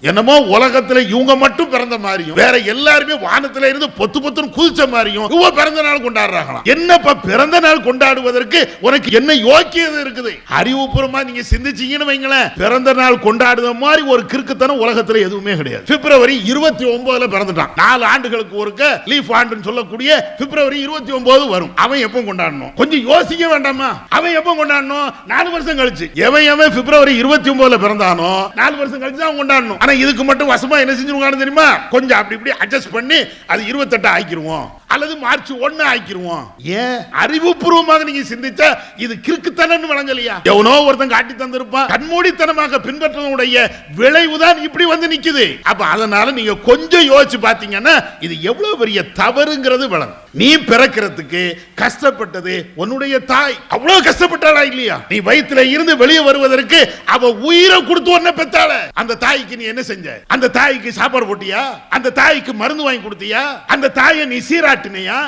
என்னமோ உலகத்துல இவங்க மட்டும் பிறந்த மாதிரியும் வேற எல்லாருமே வானத்துல இருந்து பொத்து பொத்துன்னு குதிச்ச மாதிரியும் இவங்க பிறந்த நாள் கொண்டாடுறாங்களா? என்னப்பா பிறந்த நாள் கொண்டாடுவதற்கு உனக்கு என்ன யோக்கியது இருக்குது? அறிவுபூர்வமா நீங்க சிந்திச்சீங்கன்னு வைங்களேன், பிறந்த நாள் கொண்டாடுற மாதிரி ஒரு கிறுக்குத்தனம் உலகத்துல எதுவுமே கிடையாது. பிப்ரவரி 29 பிறந்துட்டான். 4 ஆண்டுகளுக்கு ஒருக்க லீஃப் ஆண்டுன்னு சொல்லக்கூடிய பிப்ரவரி 29 வரும். அவன் எப்ப கொண்டாடணும்? கொஞ்சம் யோசிக்க வேண்டாமா? அவன் எப்ப கொண்டாடணும்? 4 வருஷம் கழிச்சு. எவன் பிப்ரவரி 29 பிறந்தானோ 4 வருஷம் கழிச்சு தான் கொண்டாடணும். ஆனா இதுக்கு மட்டும் வசமா என்ன செஞ்சிருவாங்க தெரியுமா? கொஞ்சம் அப்படி இப்படி அட்ஜஸ்ட் பண்ணி அது 28 ஆக்கிடுவோம் அல்லது மார்ச் 1 ஆக்கிடுவோம். ஏன்? அறிவுபூர்வமாக நீங்க சிந்திச்சா இது கிறுக்குத்தனம் விளங்கலையா? எவனோ ஒருத்தன் காட்டி தந்திருப்பான். கண்மூடித்தனமாக பின்பற்றதுடைய விளைவுதான் இப்படி வந்து நிக்குது. அப்ப அதனால நீங்க கொஞ்சம் யோசிச்சு பாத்தீங்கன்னா இது எவ்வளவு பெரிய தவறுங்கிறது விளங்கும். நீ பிறக்கிறதுக்கு கஷ்டப்பட்டது உன்னுடைய தாய். அவ்வளவு கஷ்டப்பட்டாளா இல்லையா? நீ வயிற்றுல இருந்து வெளியே வருவதற்கு அவ உயிரை கொடுத்து ஒன்ன பெத்தாள. அந்த தாய்க்கு நீ என்ன செஞ்ச? அந்த தாய்க்கு சாப்பாடு போட்டியா? அந்த தாய்க்கு மருந்து வாங்கி கொடுத்தியா? அந்த தாயை நீ சீராட்டினியா?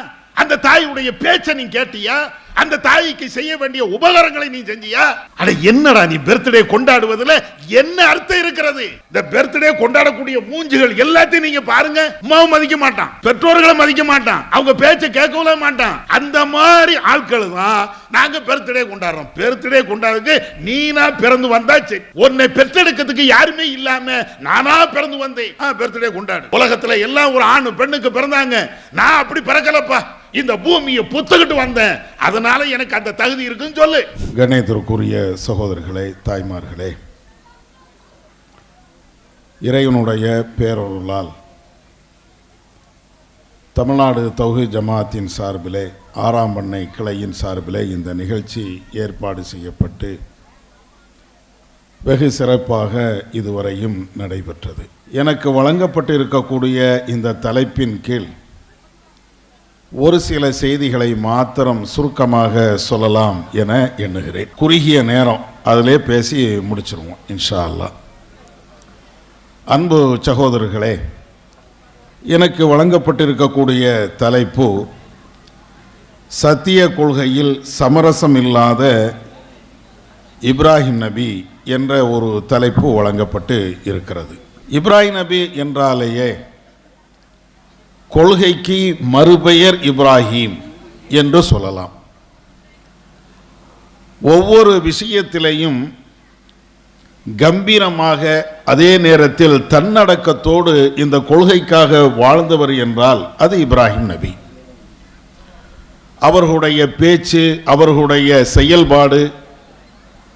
அந்த தாயுடைய பேச்சை நீ கேட்டியா? அந்த தாய்க்கு செய்ய வேண்டிய உபகாரங்களை நீ செஞ்சியா? அட என்னடா நீ பர்த்டே கொண்டாடுவதில் என்ன அர்த்தம் இருக்கிறது? இந்த பர்த்டே கொண்டாடக்கூடிய மூஞ்சிகள் எல்லாத்தையும் நீங்க பாருங்க. அம்மாவை மதிக்க மாட்டான், பெற்றோர்களை மதிக்க மாட்டான், அவங்க பேச்சை கேட்கவே மாட்டான். அந்த மாதிரி ஆட்கள் தான் நாங்க பர்த்டே கொண்டாடுறோம். பர்த்டே கொண்டாடுறதுக்கு நீனா பிறந்து வந்தாச்சு. உன்னை பெற்றெடுக்கிறதுக்கு யாருமே இல்லாம நானா பிறந்து வந்தேன். பர்த்டே கொண்டாடு. உலகத்துல எல்லாம் ஒரு ஆண் பெண்ணுக்கு பிறந்தாங்க. நான் அப்படி பிறக்கலப்பா, இந்த பூமியை புத்துக்கிட்டு வந்தேன், அதனால எனக்கு அந்த தகுதி இருக்குன்னு சொல்லு. கணேசருக்குரிய சகோதரர்களே, தாய்மார்களே, இறைவனுடைய பேரருளால் தமிழ்நாடு தௌஹீத் ஜமாஅத்தின் சார்பிலே 6ஆம் பண்ணை கிளையின் சார்பிலே இந்த நிகழ்ச்சி ஏற்பாடு செய்யப்பட்டு வெகு சிறப்பாக இதுவரையும் நடைபெற்றது. எனக்கு வழங்கப்பட்டு இருக்கக்கூடிய இந்த தலைப்பின் கீழ் ஒரு சில செய்திகளை மாத்திரம் சுருக்கமாக சொல்லலாம் என எண்ணுகிறேன். குறுகிய நேரம் அதிலே பேசி முடிச்சிருவோம் இன்ஷா அல்லாஹ். அன்பு சகோதரர்களே, எனக்கு வழங்கப்பட்டிருக்கக்கூடிய தலைப்பு சத்திய கொள்கையில் சமரசம் இல்லாத இப்ராஹிம் நபி என்ற ஒரு தலைப்பு வழங்கப்பட்டு இருக்கிறது. இப்ராஹிம் நபி என்றாலேயே கொள்கைக்கு மறுபெயர் இப்ராஹிம் என்று சொல்லலாம். ஒவ்வொரு விஷயத்திலையும் கம்பீரமாக அதே நேரத்தில் தன்னடக்கத்தோடு இந்த கொள்கைக்காக வாழ்ந்தவர் என்றால் அது இப்ராஹிம் நபி. அவர்களுடைய பேச்சு, அவர்களுடைய செயல்பாடு,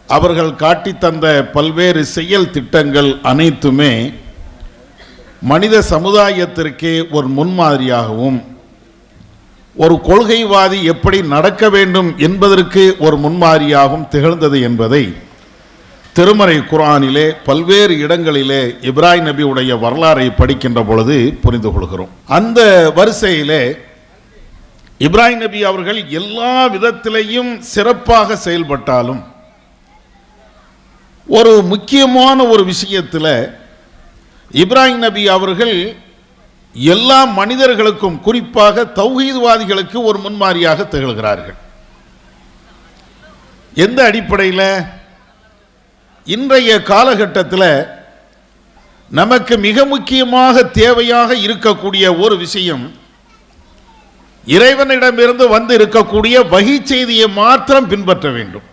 அவர்கள் காட்டித்தந்த பல்வேறு செயல் திட்டங்கள் அனைத்துமே மனித சமுதாயத்திற்கே ஒரு முன்மாதிரியாகவும், ஒரு கொள்கைவாதி எப்படி நடக்க வேண்டும் என்பதற்கு ஒரு முன்மாதிரியாகவும் திகழ்ந்தது என்பதை திருமறை குர்ஆனிலே பல்வேறு இடங்களிலே இப்ராஹிம் நபியுடைய வரலாறை படிக்கின்ற பொழுது புரிந்து கொள்கிறோம். அந்த வரிசையிலே இப்ராஹிம் நபி அவர்கள் எல்லா விதத்திலையும் சிறப்பாக செயல்பட்டாலும் ஒரு முக்கியமான ஒரு விஷயத்தில் இப்ராஹிம் நபி அவர்கள் எல்லா மனிதர்களுக்கும், குறிப்பாக தௌஹீத்வாதிகளுக்கு ஒரு முன்மாதிரியாக திகழ்கிறார்கள். எந்த அடிப்படையில்? இன்றைய காலகட்டத்தில் நமக்கு மிக முக்கியமாக தேவையாக இருக்கக்கூடிய ஒரு விஷயம், இறைவனிடமிருந்து வந்து இருக்கக்கூடிய வஹி செய்தியை மாத்திரம் பின்பற்ற வேண்டும்.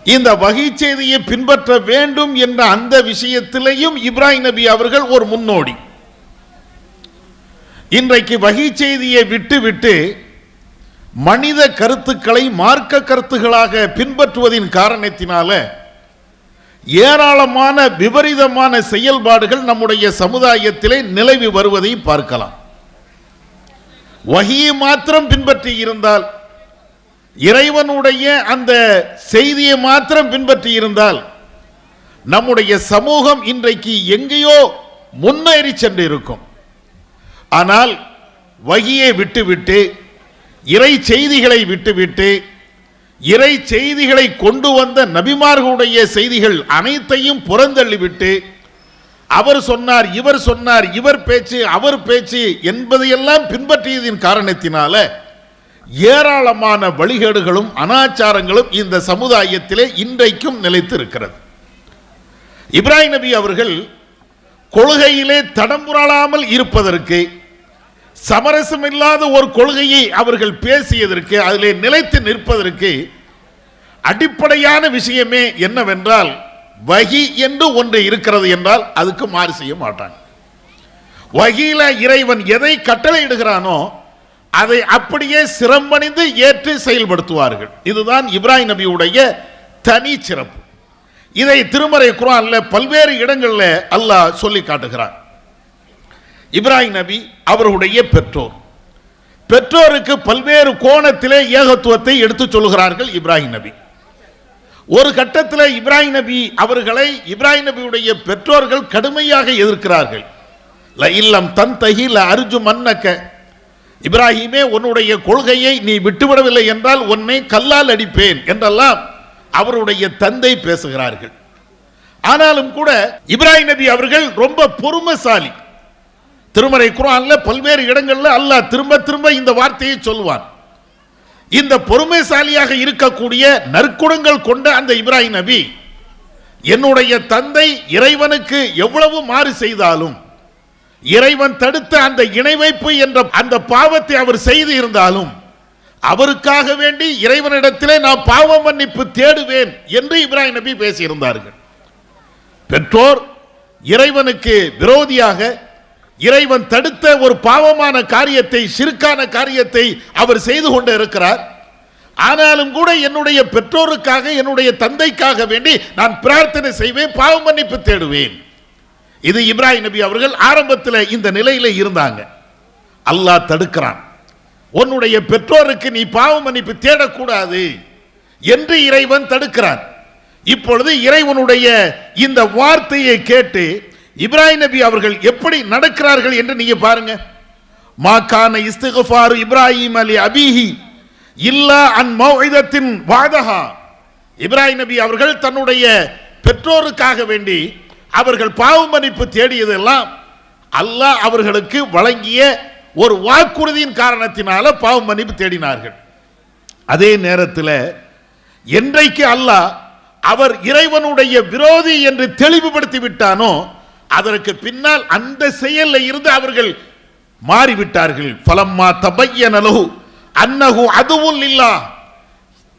இந்த வஹி செய்தியை பின்பற்ற வேண்டும் என்ற அந்த விஷயத்திலேயும் இப்ராஹிம் நபி அவர்கள் ஒரு முன்னோடி. இன்றைக்கு வஹி செய்தியை விட்டு மனித கருத்துக்களை மார்க்க கருத்துக்களாக பின்பற்றுவதின் காரணத்தினால ஏராளமான விபரீதமான செயல்பாடுகள் நம்முடைய சமுதாயத்திலே நிலவி வருவதை பார்க்கலாம். வஹியை மாத்திரம் பின்பற்றி இருந்தால், இறைவனுடைய அந்த செய்தியை மாத்திரம் பின்பற்றி இருந்தால் நம்முடைய சமூகம் இன்றைக்கு எங்கேயோ முன்னேறி சென்று இருக்கும். ஆனால் வஹியை விட்டுவிட்டு, இறை செய்திகளை விட்டுவிட்டு, இறை செய்திகளை கொண்டு வந்த நபிமார்களுடைய செய்திகள் அனைத்தையும் புறந்தள்ளிவிட்டு, அவர் சொன்னார், இவர் சொன்னார், இவர் பேச்சு, அவர் பேச்சு என்பதையெல்லாம் பின்பற்றியதின் காரணத்தினால ஏராளமான வழிகேடுகளும் அனாச்சாரங்களும் இந்த சமுதாயத்திலே இன்றைக்கும் நிலைத்து இருக்கிறது. இப்ராஹிம் நபி அவர்கள் கொள்கையிலே தடம்புரளாமல் இருப்பதற்கு, சமரசம் இல்லாத ஒரு கொள்கையை அவர்கள் பேசியதற்கு, அதிலே நிலைத்து நிற்பதற்கு அடிப்படையான விஷயமே என்னவென்றால், வஹி என்று ஒன்று இருக்கிறது என்றால் அதுக்கு மாறு செய்ய மாட்டாங்க. வஹியில இறைவன் எதை கட்டளையிடுகிறானோ அதை அப்படியே சிரமணிந்து ஏற்று செயல்படுத்துவார்கள். இதுதான் இப்ராஹிம் நபியுடைய தனி சிறப்பு. இதை திருமறை குர்ஆன்ல பல்வேறு இடங்களில் அல்லாஹ் சொல்லி காட்டுகிறான். இப்ராஹிம் நபி அவர்களுடைய பெற்றோருக்கு பல்வேறு கோணத்திலே ஏகத்துவத்தை எடுத்து சொல்லுகிறார்கள் இப்ராஹிம் நபி. ஒரு கட்டத்தில் இப்ராஹிம் நபி அவர்களை இப்ராஹிம் நபியுடைய பெற்றோர்கள் கடுமையாக எதிர்க்கிறார்கள். இல்லம் தன்தஹி அர்ஜு மன்னக்க, இப்ராஹிமே உன்னுடைய கொள்கையை நீ விட்டுவிடவில்லை என்றால் உன்னை கல்லால் அடிப்பேன் என்றெல்லாம் அவருடைய தந்தை பேசுகிறார்கள். ஆனாலும் கூட இப்ராஹிம் நபி அவர்கள் ரொம்ப பொறுமைசாலி. திருமறை குர்ஆன்ல பல்வேறு இடங்களில் அல்லாஹ் திரும்ப திரும்ப இந்த வார்த்தையை சொல்வான். இந்த பொறுமைசாலியாக இருக்கக்கூடிய நற்குணங்கள் கொண்ட அந்த இப்ராஹிம் நபி, என்னுடைய தந்தை இறைவனுக்கு எவ்வளவு மாறு செய்தாலும், இறைவன் தடுத்த அந்த இணை வைப்பு என்ற அந்த பாவத்தை அவர் செய்து இருந்தாலும், அவருக்காக வேண்டி இறைவனிடத்திலே நான் பாவ மன்னிப்பு தேடுவேன் என்று இப்ராஹிம் நபி பேசியிருந்தார்கள். பெற்றோர் இறைவனுக்கு விரோதியாக, இறைவன் தடுத்த ஒரு பாவமான காரியத்தை, சிறுக்கான காரியத்தை அவர் செய்து கொண்டு இருக்கிறார். ஆனாலும் கூட என்னுடைய பெற்றோருக்காக, என்னுடைய தந்தைக்காக வேண்டி நான் பிரார்த்தனை செய்வேன், பாவ மன்னிப்பு தேடுவேன். இது இப்ராஹிம் நபி அவர்கள் ஆரம்பத்தில் இந்த நிலையில இருந்தாங்க. அல்லாஹ் தடுக்கிறான், உன்னுடைய பெற்றோருக்கு நீ பாவ மன்னிப்பு தேடக்கூடாது என்று இறைவன் தடுக்கிறான். இப்பொழுது இறைவனுடைய இந்த வார்த்தையை கேட்டு இப்ராஹிம் நபி அவர்கள் எப்படி நடக்கிறார்கள் என்று நீங்க பாருங்க. மாகான இஸ்திக்ஃபார் இப்ராஹிம் அலி அபிஹி இல்லா அன் மௌஇதத்தின் வாதஹா. இப்ராஹிம் நபி அவர்கள் தன்னுடைய பெற்றோருக்காக வேண்டி அவர்கள் பாவ மன்னிப்பு தேடியதெல்லாம் அல்லாஹ் அவர்களுக்கு வழங்கிய ஒரு வாக்குறுதியின் காரணத்தினால பாவ மன்னிப்பு தேடினார்கள். அதே நேரத்தில் என்றைக்கு அல்லாஹ் அவர் இறைவனுடைய விரோதி என்று தெளிவுபடுத்தி விட்டானோ அதற்கு பின்னால் அந்த செயலில் இருந்து அவர்கள் மாறிவிட்டார்கள். ஃபலம்மா தபய்யன லஹு அன்னஹு அதுவுல் லில்லாஹ்,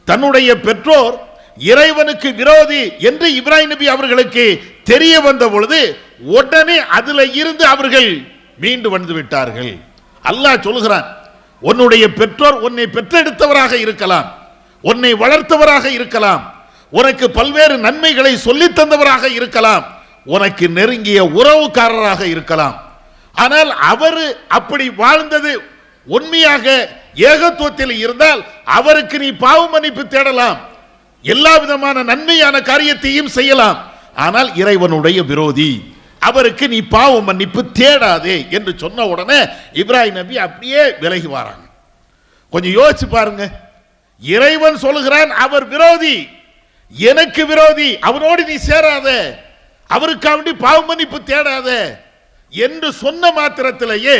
தன்னுடைய பெற்றோர் இறைவனுக்கு விரோதி என்று இப்ராஹிம் நபி அவர்களுக்கு தெரிய வந்த பொழுது உடனே அதுல இருந்து அவர்கள் மீண்டு வந்து விட்டார்கள். அல்லாஹ் சொல்கிறான், உன்னுடைய பெற்றோர் உன்னை பெற்றெடுத்தவராக இருக்கலாம், உன்னை வளர்த்தவராக இருக்கலாம், உனக்கு பல்வேறு நன்மைகளை சொல்லித் தந்தவராக இருக்கலாம், உனக்கு நெருங்கிய உறவுக்காரராக இருக்கலாம். ஆனால் அவர் அப்படி வாழ்ந்தது உண்மையாக ஏகத்துவத்தில் இருந்தால் அவருக்கு நீ பாவ மன்னிப்பு தேடலாம், எல்லா விதமான நன்மையான காரியத்தையும் செய்யலாம். ஆனால் இறைவனுடைய விரோதி, அவருக்கு நீ பாவ மன்னிப்பு தேடாதே என்று சொன்ன உடனே இப்ராஹிம் நபி அப்படியே விலகி வராங்க. கொஞ்சம் யோசிச்சு பாருங்க, இறைவன் சொல்லுகிறான் அவர் விரோதி, எனக்கு விரோதி, அவனோடு நீ சேராத, அவருக்காக பாவ மன்னிப்பு தேடாத என்று சொன்ன மாத்திரத்திலேயே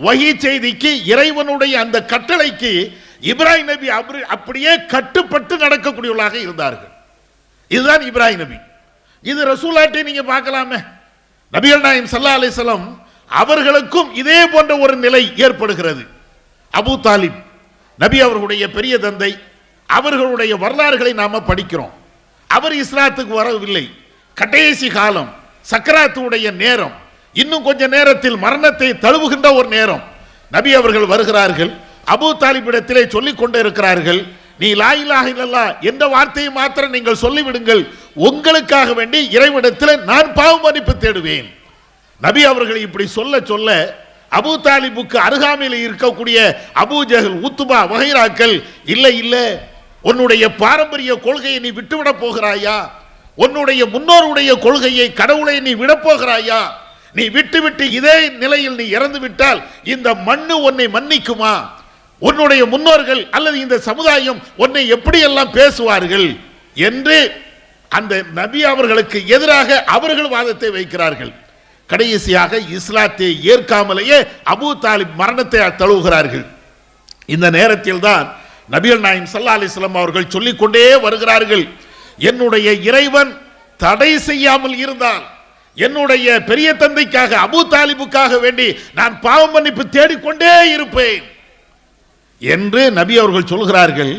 வஹி செய்திக்கு, இறைவனுடைய அந்த கட்டளைக்கு இப்ராஹிம் நபி அப்படியே கட்டுப்பட்டு நடக்கக்கூடியவர்களாக இருந்தார்கள். இதுதான் இப்ராஹிம் நபி. இது ரசூலாட்டை நீங்க பார்க்கலாமே. நபிகள் நாயகம் ஸல்லல்லாஹு அலைஹி வஸல்லம் அவர்களுக்கும் இதே போன்ற ஒரு நிலை ஏற்படுகிறது. அபூ தாலிப் நபி அவர்களுடைய பெரிய தந்தை, அவர்களுடைய வரலாறுகளை நாம படிக்கிறோம். அவர் இஸ்லாத்துக்கு வரவில்லை, கடைசி காலம், சக்கராத்துடைய நேரம், இன்னும் கொஞ்ச நேரத்தில் மரணத்தை தழுவுகின்ற ஒரு நேரம். நபி அவர்கள் வருகிறார்கள், அபூ தாலிபிடத்திலே சொல்லிக் கொண்டே இருக்கிறார்கள், நீ லா இலாஹ இல்லல்லாஹ் என்ற வார்த்தையை மாத்திரம் நீங்கள் சொல்லிவிடுங்கள், உங்களுக்காக வேண்டி இறைவனிடத்தில் நான் பாவ மன்னிப்பு தேடுவேன். நபி அவர்கள் இப்படி சொல்ல சொல்ல அபூ தாலிபுக்கு அருகாமையில் இருக்கக்கூடிய அபூ ஜஹல், உத்பா வகைராக்கள், இல்லை இல்லை, உன்னுடைய பாரம்பரிய கொள்கையை நீ விட்டுவிட போகிறாயா, உன்னுடைய முன்னோருடைய கொள்கையை, கடவுளை நீ விடப் போகிறாயா, நீ விட்டுவிட்டு இதே நிலையில் நீ இறந்து விட்டால் இந்த மண்ணு உன்னை மன்னிக்குமா, உன்னுடைய முன்னோர்கள் அல்லது இந்த சமுதாயம் உன்னை எப்படியெல்லாம் பேசுவார்கள் என்று அந்த நபி அவர்களுக்கு எதிராக அவர்கள் வாதத்தை வைக்கிறார்கள். கடைசியாக இஸ்லாத்தை ஏற்காமலேயே அபூ தாலிப் மரணத்தை தழுவுகிறார்கள். இந்த நேரத்தில் தான் நபிகள் நாயகம் ஸல்லல்லாஹு அலைஹி வஸல்லம் அவர்கள் சொல்லிக்கொண்டே வருகிறார்கள், என்னுடைய இறைவன் தடை செய்யாமல் இருந்தால், என்னுடைய பெரிய தந்தைக்காக அபூ தாலிபுக்காக வேண்டி நான் பாவ மன்னிப்பு தேடிக்கொண்டே இருப்பேன் என்று நபி அவர்கள் சொல்கிறார்கள்.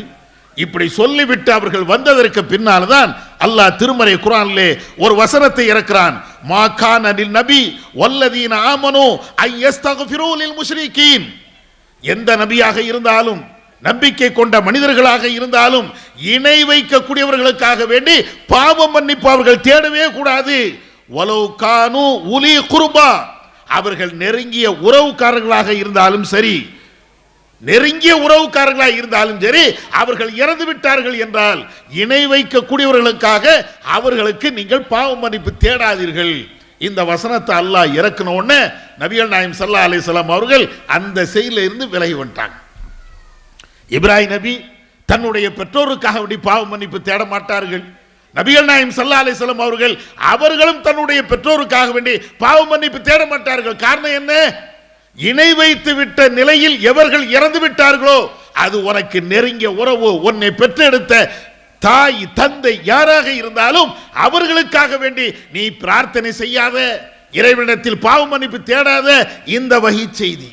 இப்படி சொல்லிவிட்டு அவர்கள் வந்ததற்கு பின்னால்தான் அல்லாஹ் திருமறை குர்ஆனிலே ஒரு வசனத்தை இறக்கிறான். மா கான லில் நபி வல்லதீன ஆமனு ஐயஸ்தக்ஃபிரு லில் முஷ்ரிகீன். எந்த நபியாக இருந்தாலும் நம்பிக்கை கொண்ட மனிதர்களாக இருந்தாலும் இணை வைக்கக்கூடியவர்களுக்காக வேண்டி பாவ மன்னிப்பு அவர்கள் தேடவே கூடாது. வலவ் கானு உலி குர்பா, அவர்கள் நெருங்கிய உறவுக்காரர்களாக இருந்தாலும் சரி, நெருங்கிய உறவுக்காரர்களாக இருந்தாலும் சரி, அவர்கள் இறந்து விட்டார்கள் என்றால் இணை வைக்கக்கூடியவர்களுக்காக அவர்களுக்கு நீங்கள் பாவ மன்னிப்பு தேடாதீர்கள். இந்த வசனத்தை அல்லாஹ் இறக்கின உடனே நபிகள் நாயகம் ஸல்லல்லாஹு அலைஹி வஸல்லம் அவர்கள் அந்த செயலில் இருந்து விலகி வந்துட்டாங்க. இப்ராஹிம் நபி தன்னுடைய பெற்றோருக்காக வேண்டி பாவ மன்னிப்பு தேட மாட்டார்கள். நபிகள் நாயகம் ஸல்லல்லாஹு அலைஹி வஸல்லம் அவர்களும் தன்னுடைய பெற்றோருக்காக வேண்டி பாவ மன்னிப்பு தேட மாட்டார்கள். காரணம் என்ன? இணை வைத்து விட்ட நிலையில் எவர்கள் இறந்து விட்டார்களோ அது உனக்கு நெருங்கிய உறவு, உன்னை பெற்றெடுத்த தாய் தந்தை யாராக இருந்தாலும் அவர்களுக்காக வேண்டி நீ பிரார்த்தனை செய்யாத, இறைவனிடத்தில் பாவ மன்னிப்பு தேடாத. இந்த வஹி செய்தி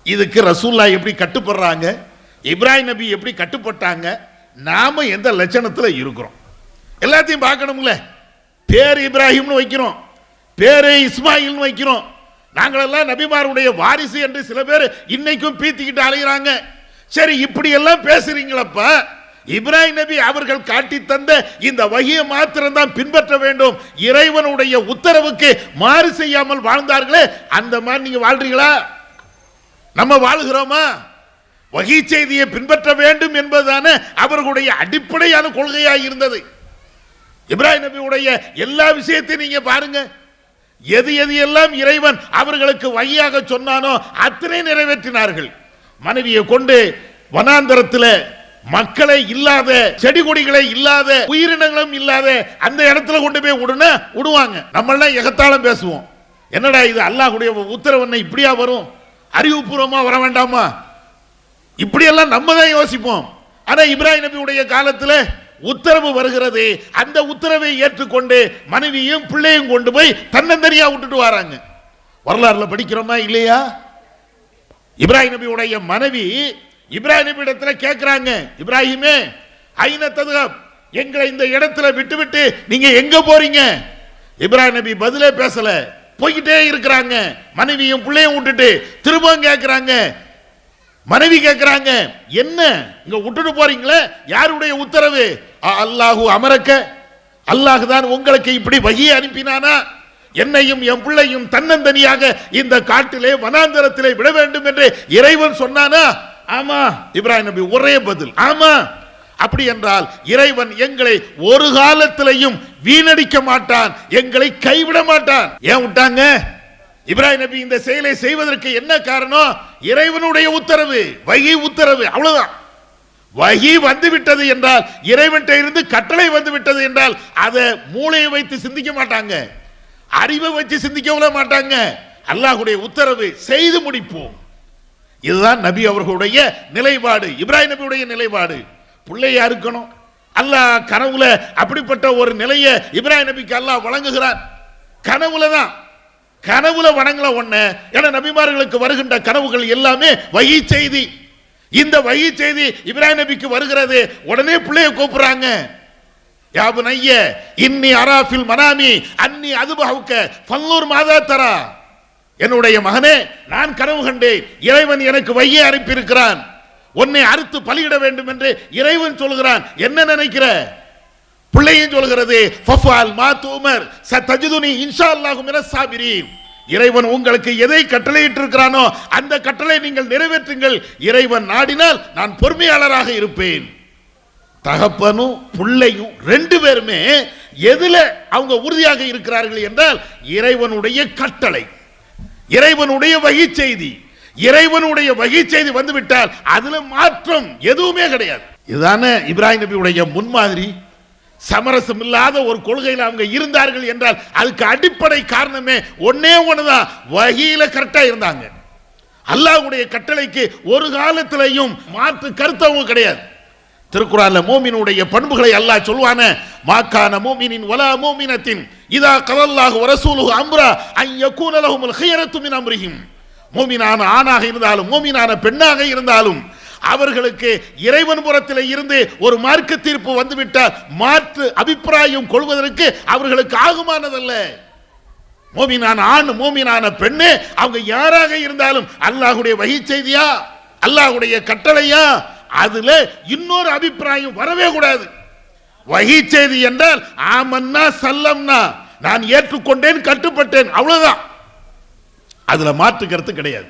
இதுக்கு ரசூலுல்லாஹ் எப்படி கட்டுப்படுறாங்க, இப்ராஹிம் நபி எப்படி கட்டுப்பட்டாங்க, நாம எந்த லட்சணத்துல இருக்கிறோம் எல்லாத்தையும் பார்க்கணும்ல. பேர் இப்ராஹிம்னு வைக்கிறோம், பேரு இஸ்மாயில்னு வைக்கிறோம். நாங்களெல்லாம் நபிமாருடைய வாரிசு என்று சில பேர் இன்னைக்கும் பீத்திக்கிட்டு அலைகிறாங்க. சரி, இப்படி எல்லாம் பேசுறீங்களப்பா, இப்ராஹிம் நபி அவர்கள் காட்டி தந்த இந்த வஹியை மாத்திரம் தான் பின்பற்ற வேண்டும், இறைவனுடைய உத்தரவுக்கு மாறு செய்யாமல் வாழ்ந்தார்களே, அந்த மாதிரி நீங்க வாழ்றீங்களா? நம்ம வாழுகிறோமா? வஹி செய்தியை பின்பற்ற வேண்டும் என்பதுதானே அவர்களுடைய அடிப்படையான கொள்கையாக இருந்தது. இப்ராஹிம் நபியுடைய எல்லா விஷயத்தையும் நீங்க பாருங்க, எது எது எல்லாம் இறைவன் அவர்களுக்கு வழியாக சொன்னானோ அத்தனை நிறைவேற்றினார்கள். மனைவியை கொண்டு வனாந்தரத்தில் மக்களை இல்லாத, செடி கொடிகளை இல்லாத, உயிரினங்களும் இல்லாத அந்த இடத்துல கொண்டு போய் விடுவாங்க. நம்மளாம் எகத்தாலும் பேசுவோம், என்னடா இது அல்லாஹ்வுடைய உத்தரவு இப்படியா வரும், அறிவுபூர்வமா வர வேண்டாமா, இப்படியெல்லாம் நம்ம தான் யோசிப்போம். ஆனா இப்ராஹிம் நபியுடைய காலத்தில் உத்தரவு வருகிறது, அந்த உத்தரவை ஏற்றுக்கொண்டு மனைவியும் பிள்ளையும் கொண்டு போய் தன்னந்தனியா விட்டுட்டு வராங்க. வரலாறுல படிக்கிறோமா இல்லையா? இப்ராஹிம் நபியுடைய மனைவி இப்ராஹிம் நபி இடத்துல கேட்கிறாங்க, இப்ராஹிமே ஐன ததுஹப், எங்களை இந்த இடத்துல விட்டுவிட்டு நீங்க எங்க போறீங்க? இப்ராஹிம் நபி பதிலே பேசல, போய்கிட்டே இருக்கிறாங்க. மனைவியும் பிள்ளையும் விட்டுட்டு திரும்பவும் கேட்கிறாங்க. மனைவி கேட்கிறாங்க, என்ன இங்க விட்டுட்டு போறீங்களே, யாருடைய உத்தரவு? அல்லாஹு அமரக்க, அல்லாஹ் தான் உங்களுக்கு இப்படி வஹி அனுப்பினானா? என்னையும் என் பிள்ளையும் தன்னந்தனியாக இந்த காட்டிலே வனாந்தரத்திலே விட வேண்டும் என்று இறைவன் சொன்னானா? ஆமா. இப்ராஹிம் நபி ஒரே பதில், ஆமா. அப்படி என்றால் இறைவன் எங்களை ஒரு காலத்திலையும் வீணடிக்க மாட்டான், எங்களை கைவிட மாட்டான். ஏன் விட்டாங்க? இப்ராஹிம் நபி இந்த செயலை செய்வதற்கு என்ன காரணம்? இறைவனுடைய உத்தரவு, வஹி உத்தரவு, அவ்வளவுதான். வஹி வந்து விட்டது என்றால், இறைவன்கிட்ட இருந்து கட்டளை வந்து விட்டது என்றால் அதை மூளையை வைத்து சிந்திக்க மாட்டாங்க, அறிவை வச்சு சிந்திக்க மாட்டாங்க. அல்லாஹ்வுடைய உத்தரவு, செய்து முடிப்போம். இதுதான் நபி அவர்களுடைய நிலைப்பாடு, இப்ராஹிம் நபியுடைய நிலைப்பாடு. பிள்ளையா இருக்கணும். அல்லாஹ் கனவுல அப்படிப்பட்ட ஒரு நிலையை இப்ராஹிம் நபிக்கு அல்லாஹ் வழங்குகிறான். கனவுல தான், கனவுல வணங்கல ஒண்ணு. ஏன்னா நபிமார்களுக்கு வருகின்ற கனவுகள் எல்லாமே வஹி செய்தி. இந்த வஹி செய்தி இப்ராஹிம் நபிக்கு வருகிறது. உடனே பிள்ளைய கூப்பிடுறாங்க, யா புனைய இன்னி அராஃபில் மனாமி அன்னி அதுபஹுக ஃபன்னுர் மாதா தரா. என்னுடைய மகனே, நான் கனவு கண்டேன், இறைவன் எனக்கு வஹி அனுப்பி இருக்கிறான், உன்னை அறுத்து பலியிட வேண்டும் என்று இறைவன் சொல்கிறான், என்ன நினைக்கிற? பிள்ளையும் சொல்கிறது, ஃபஃபால் மா துமர் சதஜிதுனி இன்ஷாஅல்லாஹு மினஸ் சாபிரீன். இறைவன் உங்களுக்கு எதை கட்டளையிட்டு இருக்கிறானோ அந்த கட்டளை நீங்கள் நிறைவேற்றுங்கள், இறைவன் நாடினால் நான் பொறுமையாளராக இருப்பேன். தகப்பனும் பிள்ளையும் ரெண்டு பேருமே எதுல அவங்க உறுதியாக இருக்கிறார்கள் என்றால் இறைவனுடைய கட்டளை, இறைவனுடைய வஹி செய்தி. இறைவனுடைய வஹி செய்தி வந்துவிட்டால் அதுல மாற்றம் எதுவுமே கிடையாது. இதுதானே இப்ராஹிம் நபியுடைய முன்மாதிரி. சமரசம் இல்லாத ஒரு கொள்கையில் அவங்க இருந்தார்கள் என்றால் அதுக்கு அடிப்படை காரணமே ஒன்னே ஒண்ணுதான், வஹியில கரெக்டா இருந்தாங்க. அல்லாஹ்வுடைய கட்டளைக்கு ஒரு காலத்திலையும் மாற்று கருத்தவங்க கிடையாது. திருக்குறான்ல மூமினுடைய பண்புகளை அல்லாஹ் சொல்வானே, மாக்கான மூமினின் வலா மூமினத்தின் இதா கலல்லாஹு வரசூலுஹு அம்ரா அன் யகூன லஹுமுல் ஹியரத்து மின் அம்ரிஹிம். மூமினான ஆணாக இருந்தாலும் மூமினான பெண்ணாக இருந்தாலும் அவர்களுக்கு இறைவன் புறத்தில் இருந்து ஒரு மார்க்க தீர்ப்பு வந்துவிட்டால் மாற்று அபிப்பிராயம் கொள்வதற்கு அவர்களுக்கு ஆகுமானதல்ல. மூமினான ஆண் மூமினான பெண்ணு அவங்க யாராக இருந்தாலும் அல்லாஹ்வுடைய வஹி செய்தியா அல்லாஹ்வுடைய கட்டளையா அதுல இன்னொரு அபிப்பிராயம் வரவே கூடாது. வஹி செய்தி என்றால் ஆமன்னா சல்லம்னா, நான் ஏற்றுக்கொண்டேன் கட்டுப்பட்டேன், அவ்வளவுதான். அதுல மாற்று கருத்து கிடையாது.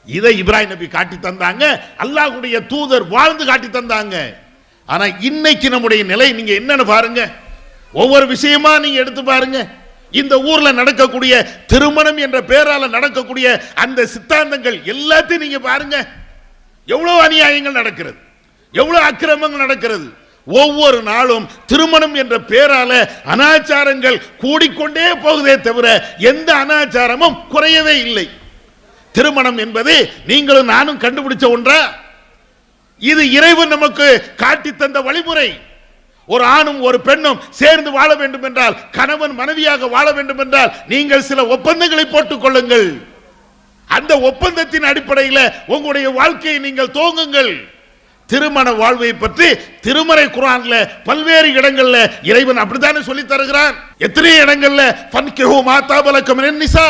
இதை இப்ராஹிம் நபி காட்டி தந்தாங்க, அல்லாஹ்வுடைய தூதர் வாழ்ந்து காட்டி தந்தாங்க. ஆனா இன்னைக்கு நம்முடைய நிலை நீங்க என்னன்னு பாருங்க. ஒவ்வொரு விஷயமா நீங்க எடுத்து பாருங்க. இந்த ஊர்ல நடக்கக்கூடிய திருமணம் என்ற பெயரால நடக்கக்கூடிய அந்த சித்தாந்தங்கள் எல்லாத்தையும் நீங்க பாருங்க. எவ்வளவு அநியாயங்கள் நடக்கிறது, எவ்வளவு அக்கிரமங்கள் நடக்கிறது. ஒவ்வொரு நாளும் திருமணம் என்ற பெயரால அனாச்சாரங்கள் கூடிக்கொண்டே போகுதே தவிர எந்த அனாச்சாரமும் குறையவே இல்லை. திருமணம் என்பது நீங்களும் நானும் கண்டுபிடிச்ச ஒன்றா? இது இறைவன் நமக்கு காட்டி தந்த வழிமுறை. ஒரு ஆணும் ஒரு பெண்ணும் சேர்ந்து வாழ வேண்டும் என்றால், கணவன் மனைவியாக வாழ வேண்டும் என்றால் நீங்கள் சில ஒப்பந்தங்களை போட்டுக் கொள்ளுங்கள். அந்த ஒப்பந்தத்தின் அடிப்படையில் உங்களுடைய வாழ்க்கையை நீங்கள் துவங்குங்கள். திருமண வாழ்வை பற்றி திருமறை குர்ஆன்ல பல்வேறு இடங்கள்ல இறைவன் அப்படித்தானே சொல்லி தருகிறான். எத்தனை இடங்கள்ல ஃபன்கிஹு மா தாபலக்கும் மினன் நிசா,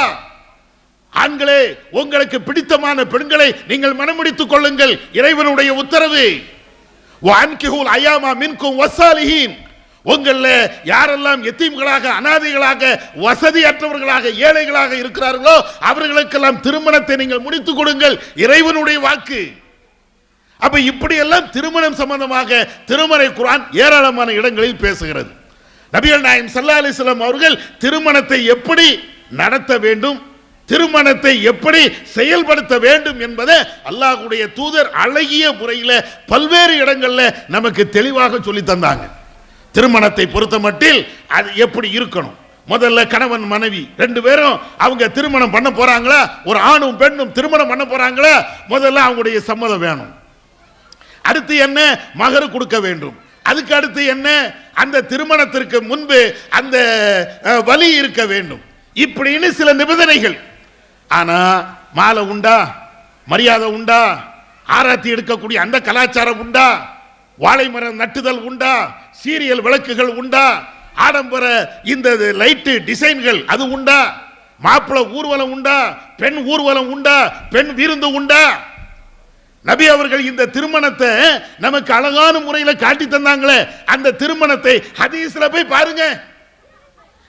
ஆண்களே உங்களுக்கு பிடித்தமான பெண்களை நீங்கள் மணமுடித்துக் கொள்ளுங்கள், இறைவனுடைய உத்தரவு. வஅன்கிஹுல் அயாமா மின்கும் வஸ்ஸாலிஹீன், உங்கள யாரெல்லாம் எத்தீம்களாக அனாதைகளாக வசதியற்றவர்களாக ஏழைகளாக இருக்கிறார்களோ அவர்களுக்கெல்லாம் திருமணத்தை நீங்கள் முடித்துக் கொடுங்கள், இறைவனுடைய வாக்கு. அப்ப இப்படி எல்லாம் திருமணம் சம்பந்தமாக திருமறை குர்ஆன் ஏராளமான இடங்களில் பேசுகிறது. நபிகள் நாயகம் ஸல்லல்லாஹு அலைஹி வஸல்லம் அவர்கள் திருமணத்தை எப்படி நடத்த வேண்டும், திருமணத்தை எப்படி செயல்படுத்த வேண்டும் என்பதை அல்லாஹ்வுடைய தூதர் அழகிய முறையில் பல்வேறு இடங்கள்ல நமக்கு தெளிவாக சொல்லி தந்தாங்க. திருமணத்தை பொறுத்தமட்டில் அது எப்படி இருக்கணும். முதல்ல கணவன் மனைவி ரெண்டு பேரும் அவங்க திருமணம் பண்ண போறாங்களா, ஒரு ஆணும் பெண்ணும் திருமணம் பண்ண போறாங்களா, முதல்ல அவங்களுடைய சம்மதம் வேணும். அடுத்து என்ன, மகர் கொடுக்க வேண்டும். அதுக்கு அடுத்து என்ன, அந்த திருமணத்திற்கு முன்பு அந்த வலி இருக்க வேண்டும். இப்படின்னு சில நிபந்தனைகள். ஆனா மாலை உண்டா, மரியாதை உண்டா, ஆராத்தி எடுக்கக்கூடிய அந்த கலாச்சாரம் உண்டா, வாழை மரம் நட்டுதல் உண்டா, சீரியல் விளக்குகள் உண்டா, ஆடம்பர இந்த லைட்டு டிசைன்கள் அது உண்டா, மாப்பிள்ளை ஊர்வலம் உண்டா, பெண் ஊர்வலம் உண்டா, பெண் விருந்து உண்டா? நபி அவர்கள் இந்த திருமணத்தை நமக்கு அழகான முறையில் காட்டி தந்தாங்களே, அந்த திருமணத்தை ஹதீஸ்ல போய் பாருங்க.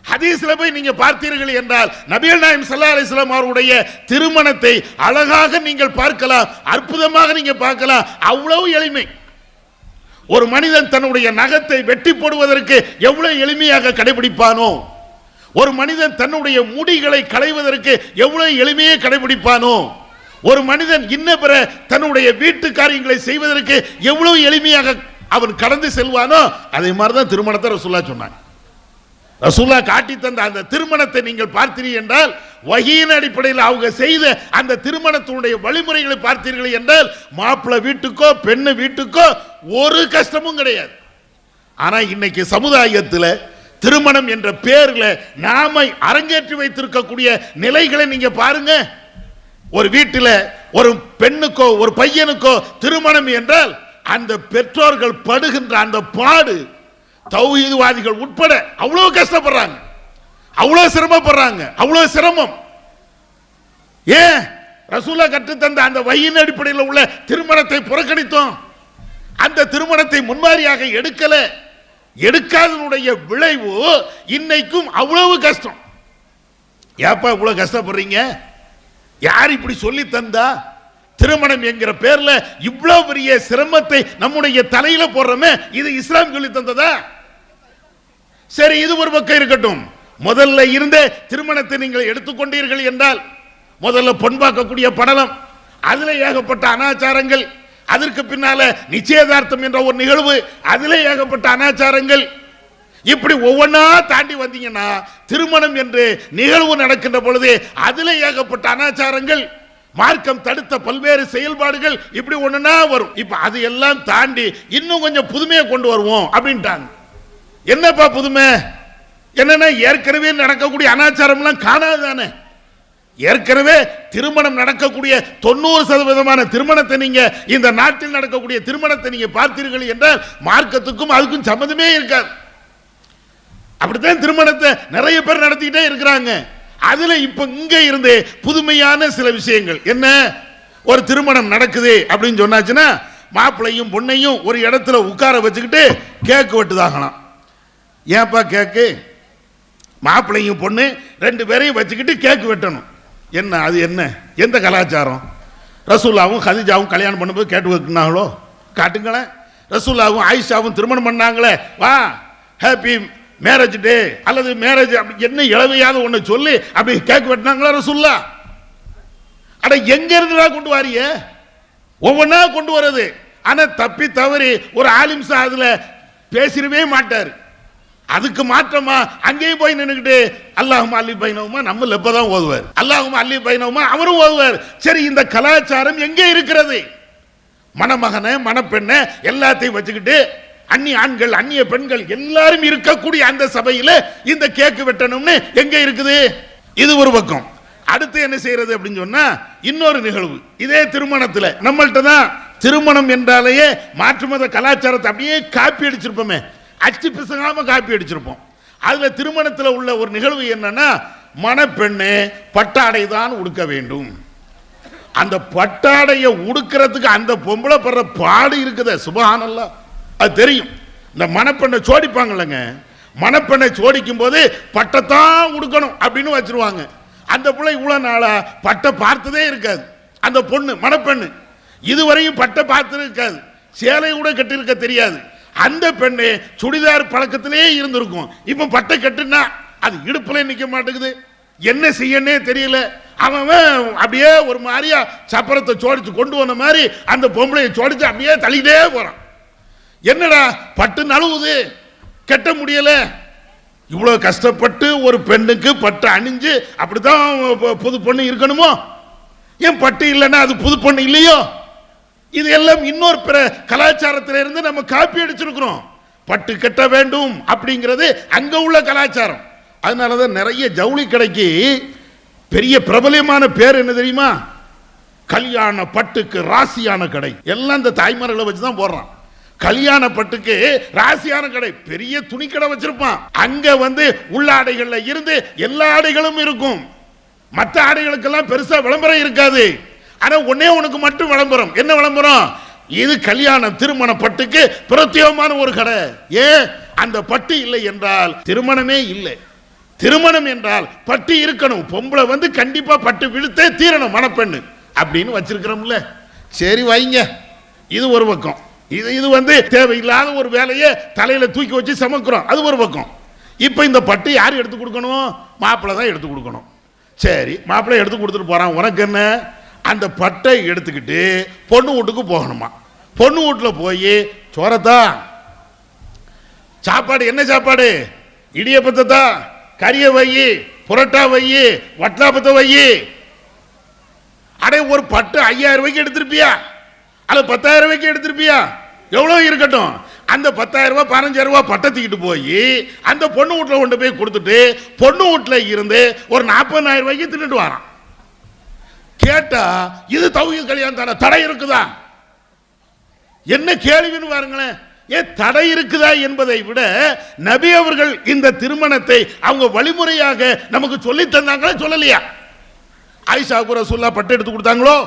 ஹதீஸ்ல போய் நீங்க பார்த்தீர்கள் என்றால் நபிகள் நாயகம் ஸல்லல்லாஹு அலைஹி வஸல்லம் அவருடைய திருமணத்தை அழகாக நீங்கள் பார்க்கலாம், அற்புதமாக நீங்க பார்க்கலாம். அவ்வளவு எளிமை. ஒரு மனிதன் தன்னுடைய நகத்தை வெட்டி போடுவதற்கு எவ்வளவு எளிமையாக கடைபிடிப்பானோ, ஒரு மனிதன் தன்னுடைய முடிகளை களைவதற்கு எவ்வளவு எளிமையை கடைபிடிப்பானோ, ஒரு மனிதன் இன்ன பிற தன்னுடைய வீட்டு காரியங்களை செய்வதற்கு எவ்வளவு எளிமையாக அவன் கடந்து செல்வானோ அதே மாதிரிதான் திருமணத்தை ரசூலுல்லாஹ் சொன்னாங்க. ரசூலுல்லாஹ் காட்டி தந்த அந்த திருமணத்தை நீங்கள் பார்த்தீர்கள் என்றால், வஹீயின் அடிப்படையில் அவங்க செய்த அந்த திருமணத்தினுடைய வழிமுறைகளை பார்த்தீர்கள் என்றால், மாப்பிள்ளை வீட்டுக்கோ பெண்ணு வீட்டுக்கோ ஒரு கஷ்டமும் கிடையாது. ஆனா இன்னைக்கு சமுதாயத்தில் திருமணம் என்ற பேரில் நாம அரங்கேற்றி வைத்திருக்கக்கூடிய நிலைகளை நீங்க பாருங்க. ஒரு வீட்டில் ஒரு பெண்ணுக்கோ ஒரு பையனுக்கோ திருமணம் என்றால் அந்த பெற்றோர்கள் படுகின்ற அந்த பாடு தௌஹீத்வாதிகள் உட்பட அவ்வளவு கஷ்டப்படுறாங்க, அவ்வளவு சிரமப்படுறாங்க, அவ்வளவு சிரமம். ஏன் ரசூலுல்லாஹ் கற்றுத்தந்த அந்த வஹீயின் அடிப்படையில் உள்ள திருமணத்தை புறக்கணித்தோம், அந்த திருமணத்தை முன்மாதிரியாக எடுக்கல. எடுக்காதனுடைய விளைவு இன்னைக்கும் அவ்வளவு கஷ்டம். ஏப்பா இவ்வளவு கஷ்டப்படுறீங்க, யார் இப்படி சொல்லி தந்தா? திருமணம் என்கிற பேர்ல இவ்வளவு பெரிய சிரமத்தை நம்முடைய தலையில போடுறோமே, இது இஸ்லாம் சொல்லி தந்ததா? சரி, இது ஒரு பக்கம் இருக்கட்டும். முதல்ல இருந்த திருமணத்தை நீங்கள் எடுத்துக்கொண்டீர்கள் என்றால், முதல்ல பொன் பார்க்கக்கூடிய படலம், அதுல ஏகப்பட்ட அனாச்சாரங்கள், அதற்கு பின்னால நிச்சயதார்த்தம் என்ற ஒரு நிகழ்வு, அதுல ஏகப்பட்ட அனாச்சாரங்கள். இப்படி ஒவ்வொன்றா தாண்டி வந்தீங்கன்னா திருமணம் என்று நிகழ்வு நடக்கின்ற பொழுது அதுல ஏகப்பட்ட அனாச்சாரங்கள். மார்க்கம் தடுத்த பல்வேறு செயல்பாடுகள் இப்படி ஒண்ணுனா வரும். இப்ப அது எல்லாம் தாண்டி இன்னும் கொஞ்சம் புதுமையை கொண்டு வருவோம் அப்படின்ட்டாங்க. என்னப்பா புதுமை? என்னன்னா ஏற்கனவே நடக்கக்கூடிய அனாச்சாரம்லாம் காணாதானே. ஏற்கனவே திருமணம் நடக்கக்கூடிய 90% திருமணத்தை நீங்க இந்த நாட்டில் நடக்கக்கூடிய திருமணத்தை நீங்க பார்த்தீர்கள் என்றால் மார்க்கத்துக்கும் அதுக்கும் சம்பந்தமே இருக்காது. அப்படித்தான் திருமணத்தை நிறைய பேர் நடத்திக்கிட்டே இருக்கிறாங்க. அதுல இப்ப இங்க இருந்து புதுமையான சில விஷயங்கள் என்ன, ஒரு திருமணம் நடக்குது அப்படின்னு சொன்னாச்சுன்னா மாப்பிள்ளையும் பொண்ணையும் ஒரு இடத்துல உட்கார வச்சுக்கிட்டு கேக்கு வெட்டுதாகலாம். ஏன்பா கேக்கு? மாப்பிள்ளையும் பொண்ணு 2 பேரையும் வச்சுக்கிட்டு கேக்கு வெட்டணும். என்ன அது? என்ன எந்த கலாச்சாரம்? ரசூலாவும் ஹதீஜாவும் கல்யாணம் பண்ணும்போது கேட்டு வைக்கினாங்களோ? காட்டுங்களேன். ரசூலாவும் ஆயிஷாவும் திருமணம் பண்ணாங்களே, வா ஹாப்பி மேரேஜ் டே அல்லது மேரேஜ் அப்படி என்ன இளவையாத ஒன்று சொல்லி அப்படி கேக் வெட்டினாங்களா ரசூல்லா? அட எங்க இருந்துடா கொண்டு வாரிய? ஒவ்வொன்றா கொண்டு வர்றது. ஆனா தப்பி தவறி ஒரு ஆலிம்சா அதுல பேசிடவே மாட்டார். அதுக்கு மாற்றமா அங்கேயும் போய் நின்றுக்கிட்டு அல்லாஹும் அல்லி பைனவுமா நம்ம லெப்பதான் ஓதுவார், அல்லாஹும் அல்லி பைனவுமா அவரும் ஓதுவார். சரி, இந்த கலாச்சாரம் எங்கே இருக்கிறது? மணமகனை மணப்பெண்ணை எல்லாத்தையும் வச்சுக்கிட்டு அந்நிய ஆண்கள் அந்நிய பெண்கள் எல்லாரும் இருக்கக்கூடிய அந்த சபையில இந்த கேக்கு வெட்டணும்னு எங்க இருக்குது? இது ஒரு பக்கம். அடுத்து என்ன செய்யறது அப்படின்னு சொன்னா இன்னொரு நிகழ்வு. இதே திருமணத்துல நம்மள்ட்ட தான் திருமணம் என்றாலேயே மாற்று மத கலாச்சாரத்தை அப்படியே காப்பி அடிச்சிருப்போமே, அச்சு பிசகாம காப்பி அடிச்சிருப்போம். அதுல திருமணத்துல உள்ள ஒரு நிகழ்வு என்னன்னா, மணப்பெண்ணு பட்டாடை தான் உடுக்க வேண்டும். அந்த பட்டாடையை உடுக்கிறதுக்கு அந்த பொம்பளை படுற பாடு இருக்குதே, சுபஹானல்லாஹ். அது தெரியும். இந்த மணப்பெண்ணை சோடிப்பாங்கல்லங்க, மணப்பெண்ணை சோடிக்கும் போது பட்டத்தான் உடுக்கணும் அப்படின்னு வச்சிருவாங்க. அந்த பிள்ளை இவ்வளவு நாளா பட்டை பார்த்ததே இருக்காது. அந்த பொண்ணு மணப்பெண்ணு இதுவரையும் பட்டை பார்த்தது இருக்காது, சேலை கூட கட்டிருக்க தெரியாது. அந்த பெண்ணு சுடிதார் பழக்கத்திலே இருந்திருக்கும். இப்ப பட்டை கட்டுனா அது இடுப்புல நிக்க மாட்டேங்குது, என்ன செய்யனே தெரியல. அவன் அப்படியே ஒரு மாதிரியா சப்பரத்தை சோடிச்சு கொண்டு வந்த மாதிரி அந்த பொம்பளையை சோடிச்சு அப்படியே தள்ளிட்டே போறான். என்னடா பட்டு நழுவுது, கட்ட முடியல. இவ்வளவு கஷ்டப்பட்டு ஒரு பெண்ணுக்கு பட்டு அணிஞ்சு அப்படித்தான் புது பொண்ணு இருக்கணுமோ? ஏன் பட்டு இல்லைன்னா அது புது பொண்ணு இல்லையோ? இது எல்லாம் இன்னொரு பிற கலாச்சாரத்திலிருந்து நம்ம காப்பி அடிச்சிருக்கிறோம். பட்டு கட்ட வேண்டும் அப்படிங்கிறது அங்க உள்ள கலாச்சாரம். அதனாலதான் நிறைய ஜவுளி கடைக்கு பெரிய பிரபலமான பேர் என்ன தெரியுமா? கல்யாண பட்டுக்கு ராசியான கடை. எல்லாம் இந்த தாய்மார்களை வச்சுதான் போடுறான். கல்யாண பட்டுக்கு ராசியான கடை, பெரிய துணி கடை வச்சிருப்பான். அங்க உள்ளாடைகள்ல இருந்து எல்லா ஆடைகளும் இருக்கும். மற்ற ஆடைகளுக்கெல்லாம் பெருசா விளம்பரம் இருக்காது. ஆனா ஒன்னே உனக்கு மட்டும் விளம்பரம். என்ன விளம்பரம்? இது கல்யாண திருமண பட்டுக்கு பிரத்யேகமான ஒரு கடை. ஏன்? அந்த பட்டு இல்லை என்றால் திருமணமே இல்லை. திருமணம் என்றால் பட்டு இருக்கணும். பொம்பளை கண்டிப்பா பட்டு விழுத்தே தீரணும் மணப்பெண்ணு அப்படின்னு வச்சிருக்கிறோம்ல. சரி வைங்க, இது ஒரு பக்கம். இது தேவையில்லாத ஒரு வேலையை தலையில தூக்கி வச்சு சமைக்கிறோம், அது ஒரு பக்கம். இப்ப இந்த பட்டு யார் எடுத்து கொடுக்கணும்? மாப்பிள்ளை தான் எடுத்து கொடுக்கணும். சரி, மாப்பிள்ளை எடுத்து கொடுத்துட்டு போறான். உனக்கு என்ன? அந்த பட்டை எடுத்துக்கிட்டு பொண்ணு வீட்டுக்கு போகணுமா? பொண்ணு வீட்டுல போய் சோறத்தா, சாப்பாடு என்ன சாப்பாடு? இடியப்பத்தை தான், கரிய வையி, புரோட்டா வையி, வட்டாப்பத்தை வையி. அடே, ஒரு பட்டு 5000 ரூபாய்க்கு எடுத்திருப்பியா அல்ல 10,000 ரூபாய்க்கு எடுத்திருப்பியா? எவ்வளவு இருக்கட்டும், அந்த 10,000 ரூபாய் 15,000 ரூபாய் பட்டை தூக்கிட்டு போய் அந்த பொண்ணு வீட்டுல கொண்டு போய் கொடுத்துட்டு பொண்ணு வீட்டுல இருந்து ஒரு 40,000 ரூபாய்க்கு தின்னுட்டு வரான். கேட்டா இது தௌஹீத் கல்யாணம் தானே, தடை இருக்குதா? என்ன கேள்வின்னு பாருங்களேன். ஏன் தடை இருக்குதா என்பதை விட நபி அவர்கள் இந்த திருமணத்தை அவங்க வழிமுறையாக நமக்கு சொல்லி தந்தாங்களா சொல்லலையா? ஆயிஷாவுக்கு ரசூலுல்லாஹ் பட்டு எடுத்து கொடுத்தாங்களோ?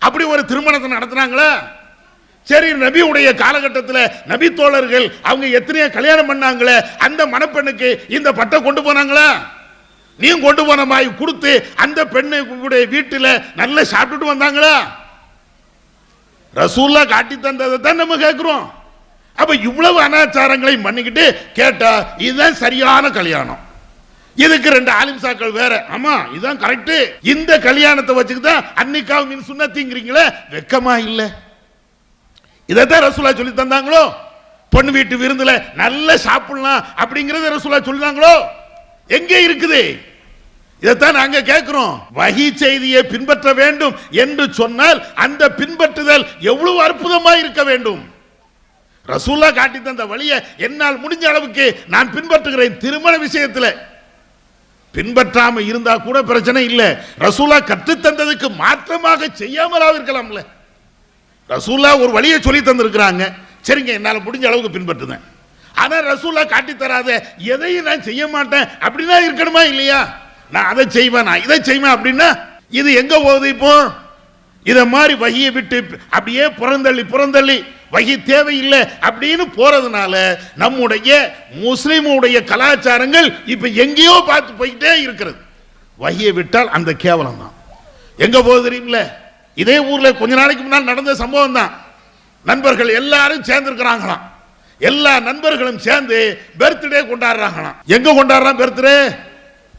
அப்படி ஒரு திருமணத்தை நடத்தினாங்களா? சரி, நபியுடைய காலகட்டத்தில் நபி தோழர்கள் அவங்க எத்தனையோ கல்யாணம் பண்ணாங்களே, அந்த மணப்பெண்ணுக்கு இந்த பட்டை கொண்டு போனாங்களா? நீ கொண்டு போன மாதிரி கொடுத்து அந்த பெண்ணுடைய வீட்டில் நல்லா சாப்பிட்டுட்டு வந்தாங்களா? ரசூல்லா காட்டி தந்ததை தான் நம்ம கேட்கிறோம். அப்ப இவ்வளவு அனாச்சாரங்களை பண்ணிக்கிட்டு கேட்டா இதுதான் சரியான கல்யாணம். இதுக்கு 2 ஆலிம்சாக்கள் வேற. ஆமா, இதுதான் கரெக்ட். இந்த கல்யாணத்தை வச்சுக்கிதான் அன்னிக்காவு மின் சுன்னத்திங்கிறீங்களே, வெக்கமா இல்ல? இதைத்தான் ரசூலா சொல்லி தந்தாங்களோ? பொண்ணு வீட்டு விருந்துல நல்ல சாப்பிடலாம் அப்படிங்கறத ரசூலா சொல்லிதாங்களோ? எங்கே இருக்குது? இதைத்தான் நாங்க கேட்கிறோம். வஹி செய்தியை பின்பற்ற வேண்டும் என்று சொன்னால் அந்த பின்பற்றுதல் எவ்வளவு அற்புதமா இருக்க வேண்டும். ரசூல்லா காட்டி தந்த வழியை என்னால் முடிஞ்ச அளவுக்கு நான் பின்பற்றுகிறேன். திருமண விஷயத்தில் பின்பற்றாம இருந்தா கூட பிரச்சனை இல்லை. ரசூல்லா கற்று தந்ததுக்கு மாற்றமாக செய்யாமலா இருக்கலாம்ல. ரசூல்லா ஒரு வழியை சொல்லி தந்திருக்கிறாங்க, சரிங்க என்னால் முடிஞ்ச அளவுக்கு பின்பற்றுவேன். ஆனா ரசூல்லா காட்டி தராத எதையும் நான் செய்ய மாட்டேன் அப்படின்னா இருக்கணுமா இல்லையா? நான் அதை செய்வேன், நான் இதை செய்வேன் அப்படின்னா இது எங்க போகுது? இப்போ இத மாதிரி வஹியை விட்டு அப்படியே புறந்தள்ளி வஹி தேவையில்லை அப்படின்னு போறதுனால நம்முடைய முஸ்லிமுடைய கலாச்சாரங்கள் இப்ப எங்கேயோ பார்த்து போயிட்டே இருக்கிறது. வஹியை விட்டால் அந்த கேவலம் தான். எங்க போகுது தெரியுமில்ல? இதே ஊர்ல கொஞ்ச நாளைக்கு முன்னால் நடந்த சம்பவம் தான். நண்பர்கள் எல்லாரும் சேர்ந்திருக்கிறாங்களாம். எல்லா நண்பர்களும் சேர்ந்து பர்த்டே கொண்டாடுறாங்களாம். எங்க கொண்டாடுறான் பர்த்டே?